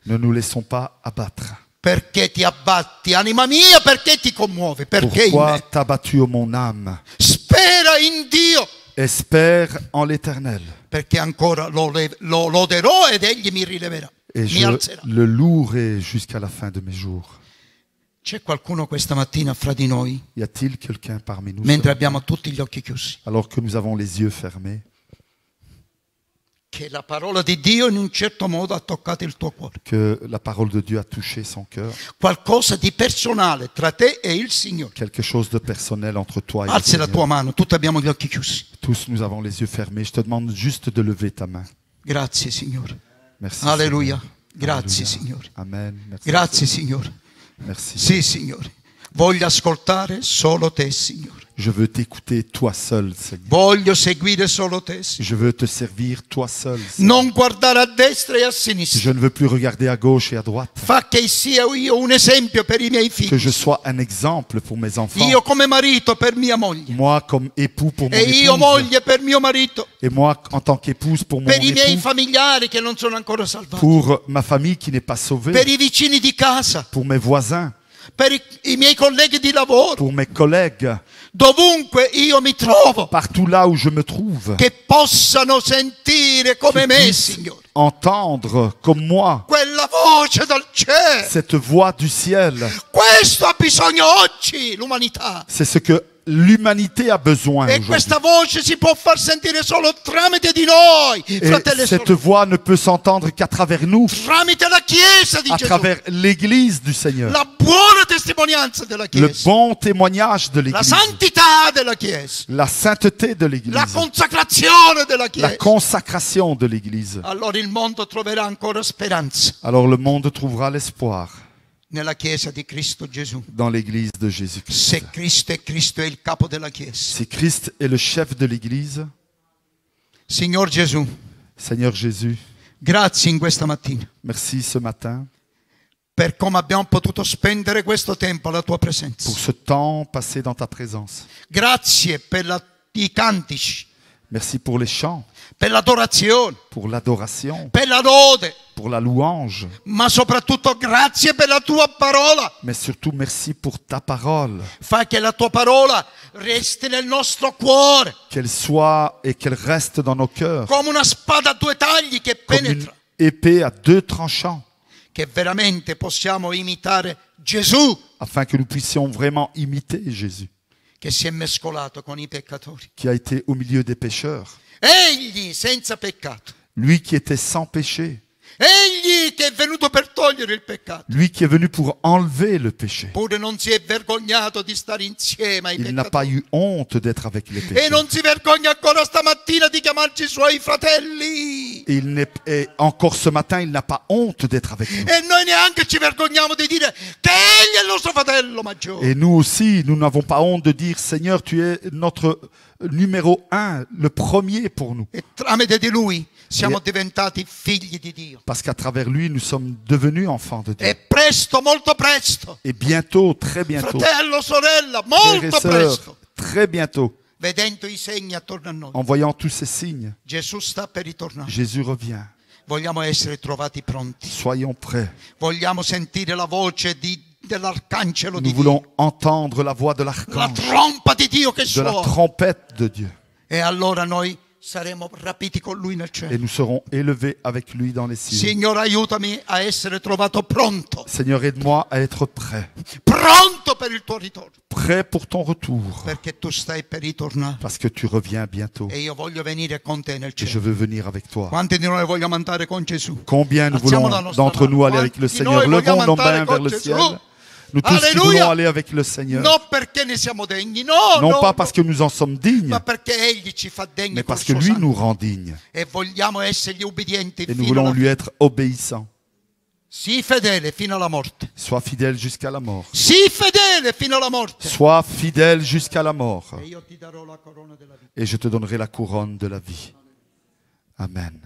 Ne nous laissons pas abattre. Perché ti abbatti, anima mia? Perché ti commuovi? Perché in Pourquoi me? t'as battu, ô mon âme? Spera in Dio, Espère en l'Éternel. perché ancora lo loderò ed egli mi rileverà, Et mi je alzerà. le louerai jusqu'à la fin de mes jours. C'è qualcuno questa mattina fra di noi, Y a-t-il quelqu'un parmi nous, mentre ce matin, abbiamo tutti gli occhi chiusi, alors que nous avons les yeux fermés, che la parola di Dio in un certo modo ha toccato il tuo cuore? que la parole de Dieu a touché son cœur, Qualcosa di personale tra te e il Signore. quelque chose de personnel entre toi et le Alzi la Seigneur. tua mano, tutti abbiamo gli occhi chiusi. Tous nous avons les yeux fermés. Je te demande juste de lever ta main. Grazie Signore. Merci. Alleluia. Seigneur. Grazie Alléluia. Signore. Amen. Merci. Grazie Signore. Merci. Sì Signore. Voglio ascoltare solo te Signore. Je veux t'écouter toi seul, Seigneur. Voglio seguire solo te Signore. Je veux te servir toi seul, Seigneur. Non guardare a destra e a sinistra. Je ne veux plus regarder à gauche et à droite. Fa che sia io un esempio per i miei Que figli. je sois un exemple pour mes enfants. Io come marito per mia moglie. Moi comme époux pour mon E io épouse. moglie per mio marito. Et moi en tant qu'épouse pour mon Per i miei époux. familiari che non sono ancora salvati. Pour ma famille qui n'est pas sauvée. Per i vicini di casa. Pour mes voisins. Per i miei colleghi di lavoro. Pour mes collègues. Dovunque io mi trovo. Partout là où je me trouve. Che possano sentire come Qu'ils me, puissent Signore. entendre comme moi Quella voce dal cielo. cette voix du ciel. Questo ha bisogno oggi l'umanità. C'est ce que l'humanité a besoin E aujourd'hui. questa voce si può far sentire solo tramite di noi, fratelli Et e cette sorelle. voix ne peut s'entendre qu'à travers nous, Tramite la Chiesa di à Gesù. travers l'Église du Seigneur. La buona testimonianza della Le Chiesa. bon témoignage de La l'Église. santità della Chiesa. La sainteté de La l'Église. consacrazione della La Chiesa. consacration de l'Église. Allora il mondo troverà ancora speranza Alors le monde trouvera l'espoir nella Chiesa di Cristo Gesù. dans l'Église de Jésus-Christ. Se Cristo è il capo della Chiesa. Si Christ est le chef de l'Église, Signor Gesù, Seigneur Jésus, grazie in questa mattina merci ce matin per come abbiamo potuto spendere questo tempo alla tua presenza. pour ce temps passé dans ta présence. Grazie per i cantici, Merci pour les chants, per l'adorazione, pour l'adoration, per la lode, pour la louange, ma soprattutto grazie per la tua parola. mais surtout merci pour ta parole, Fa che la tua parola resti nel nostro cuore qu'elle soit et qu'elle reste dans nos cœurs come una spada a due tagli che comme une penetra, épée à deux tranchants, che veramente possiamo imitare Gesù afin que nous puissions vraiment imiter Jésus, che si è mescolato con i peccatori. qui a été au milieu des pécheurs, Egli senza peccato. lui qui était sans péché, Egli che è venuto per togliere il peccato. lui qui est venu pour enlever le péché. Pure non si è vergognato di stare insieme ai Il n'a pas peccatori. eu honte d'être avec les E pécheurs. non si vergogna ancora stamattina di chiamarci suoi fratelli. Et encore ce matin, il n'a pas honte d'être avec nous. E noi neanche ci vergogniamo di dire che egli è il nostro fratello maggiore. Et nous aussi, nous n'avons pas honte de dire, Seigneur, tu es notre numéro 1, le premier pour nous. E tramite di lui siamo E- diventati figli di Dio. Parce qu'à travers lui, nous sommes devenus enfants de Dieu. E presto, molto presto, Et bientôt, très bientôt, fratello, sorella, frères et molto sœurs, presto, très bientôt, vedendo i segni attorno a noi, en voyant tous ces signes, Gesù sta per ritornare. Jésus revient. Vogliamo essere trovati pronti. Soyons prêts. Vogliamo sentire la voce dell'arcangelo Nous di Dio, voulons entendre la voix de la l'archange, trompa di Dio che de la suona. trompette de Dieu. E allora noi saremo rapiti con lui nel Et cielo. nous serons élevés avec lui dans les cieux. Signore, aiutami a essere trovato pronto, Seigneur, aide-moi à être prêt. pronto per il tuo ritorno, Prêt pour ton retour. perché tu stai per ritornare Parce que tu reviens bientôt. e io voglio venire con te nel Et je cielo. veux venir avec toi. Quanti di noi vogliamo andare con Gesù? Combien nous Alziamo voulons la nostra d'entre nous mano. aller avec le Quanti Seigneur? noi vogliamo Levons nos andare mains con vers le Gesù? ciel. Nous tous qui Alléluia. voulons aller avec le Seigneur. Non perché ne siamo degni, no, Non no, pas no, parce que nous en sommes dignes, ma perché Egli ci fa degni mais col parce que suo lui sangue. nous rend dignes. E vogliamo essergli ubbidienti Et nous fino alla voulons lui être obéissants Sii fedele fino alla morte. Sois fidèle jusqu'à la mort. Sii fedele fino alla morte. Sois fidèle jusqu'à la mort. E io ti darò la corona della vita. Et je te donnerai la couronne de la vie. Amen.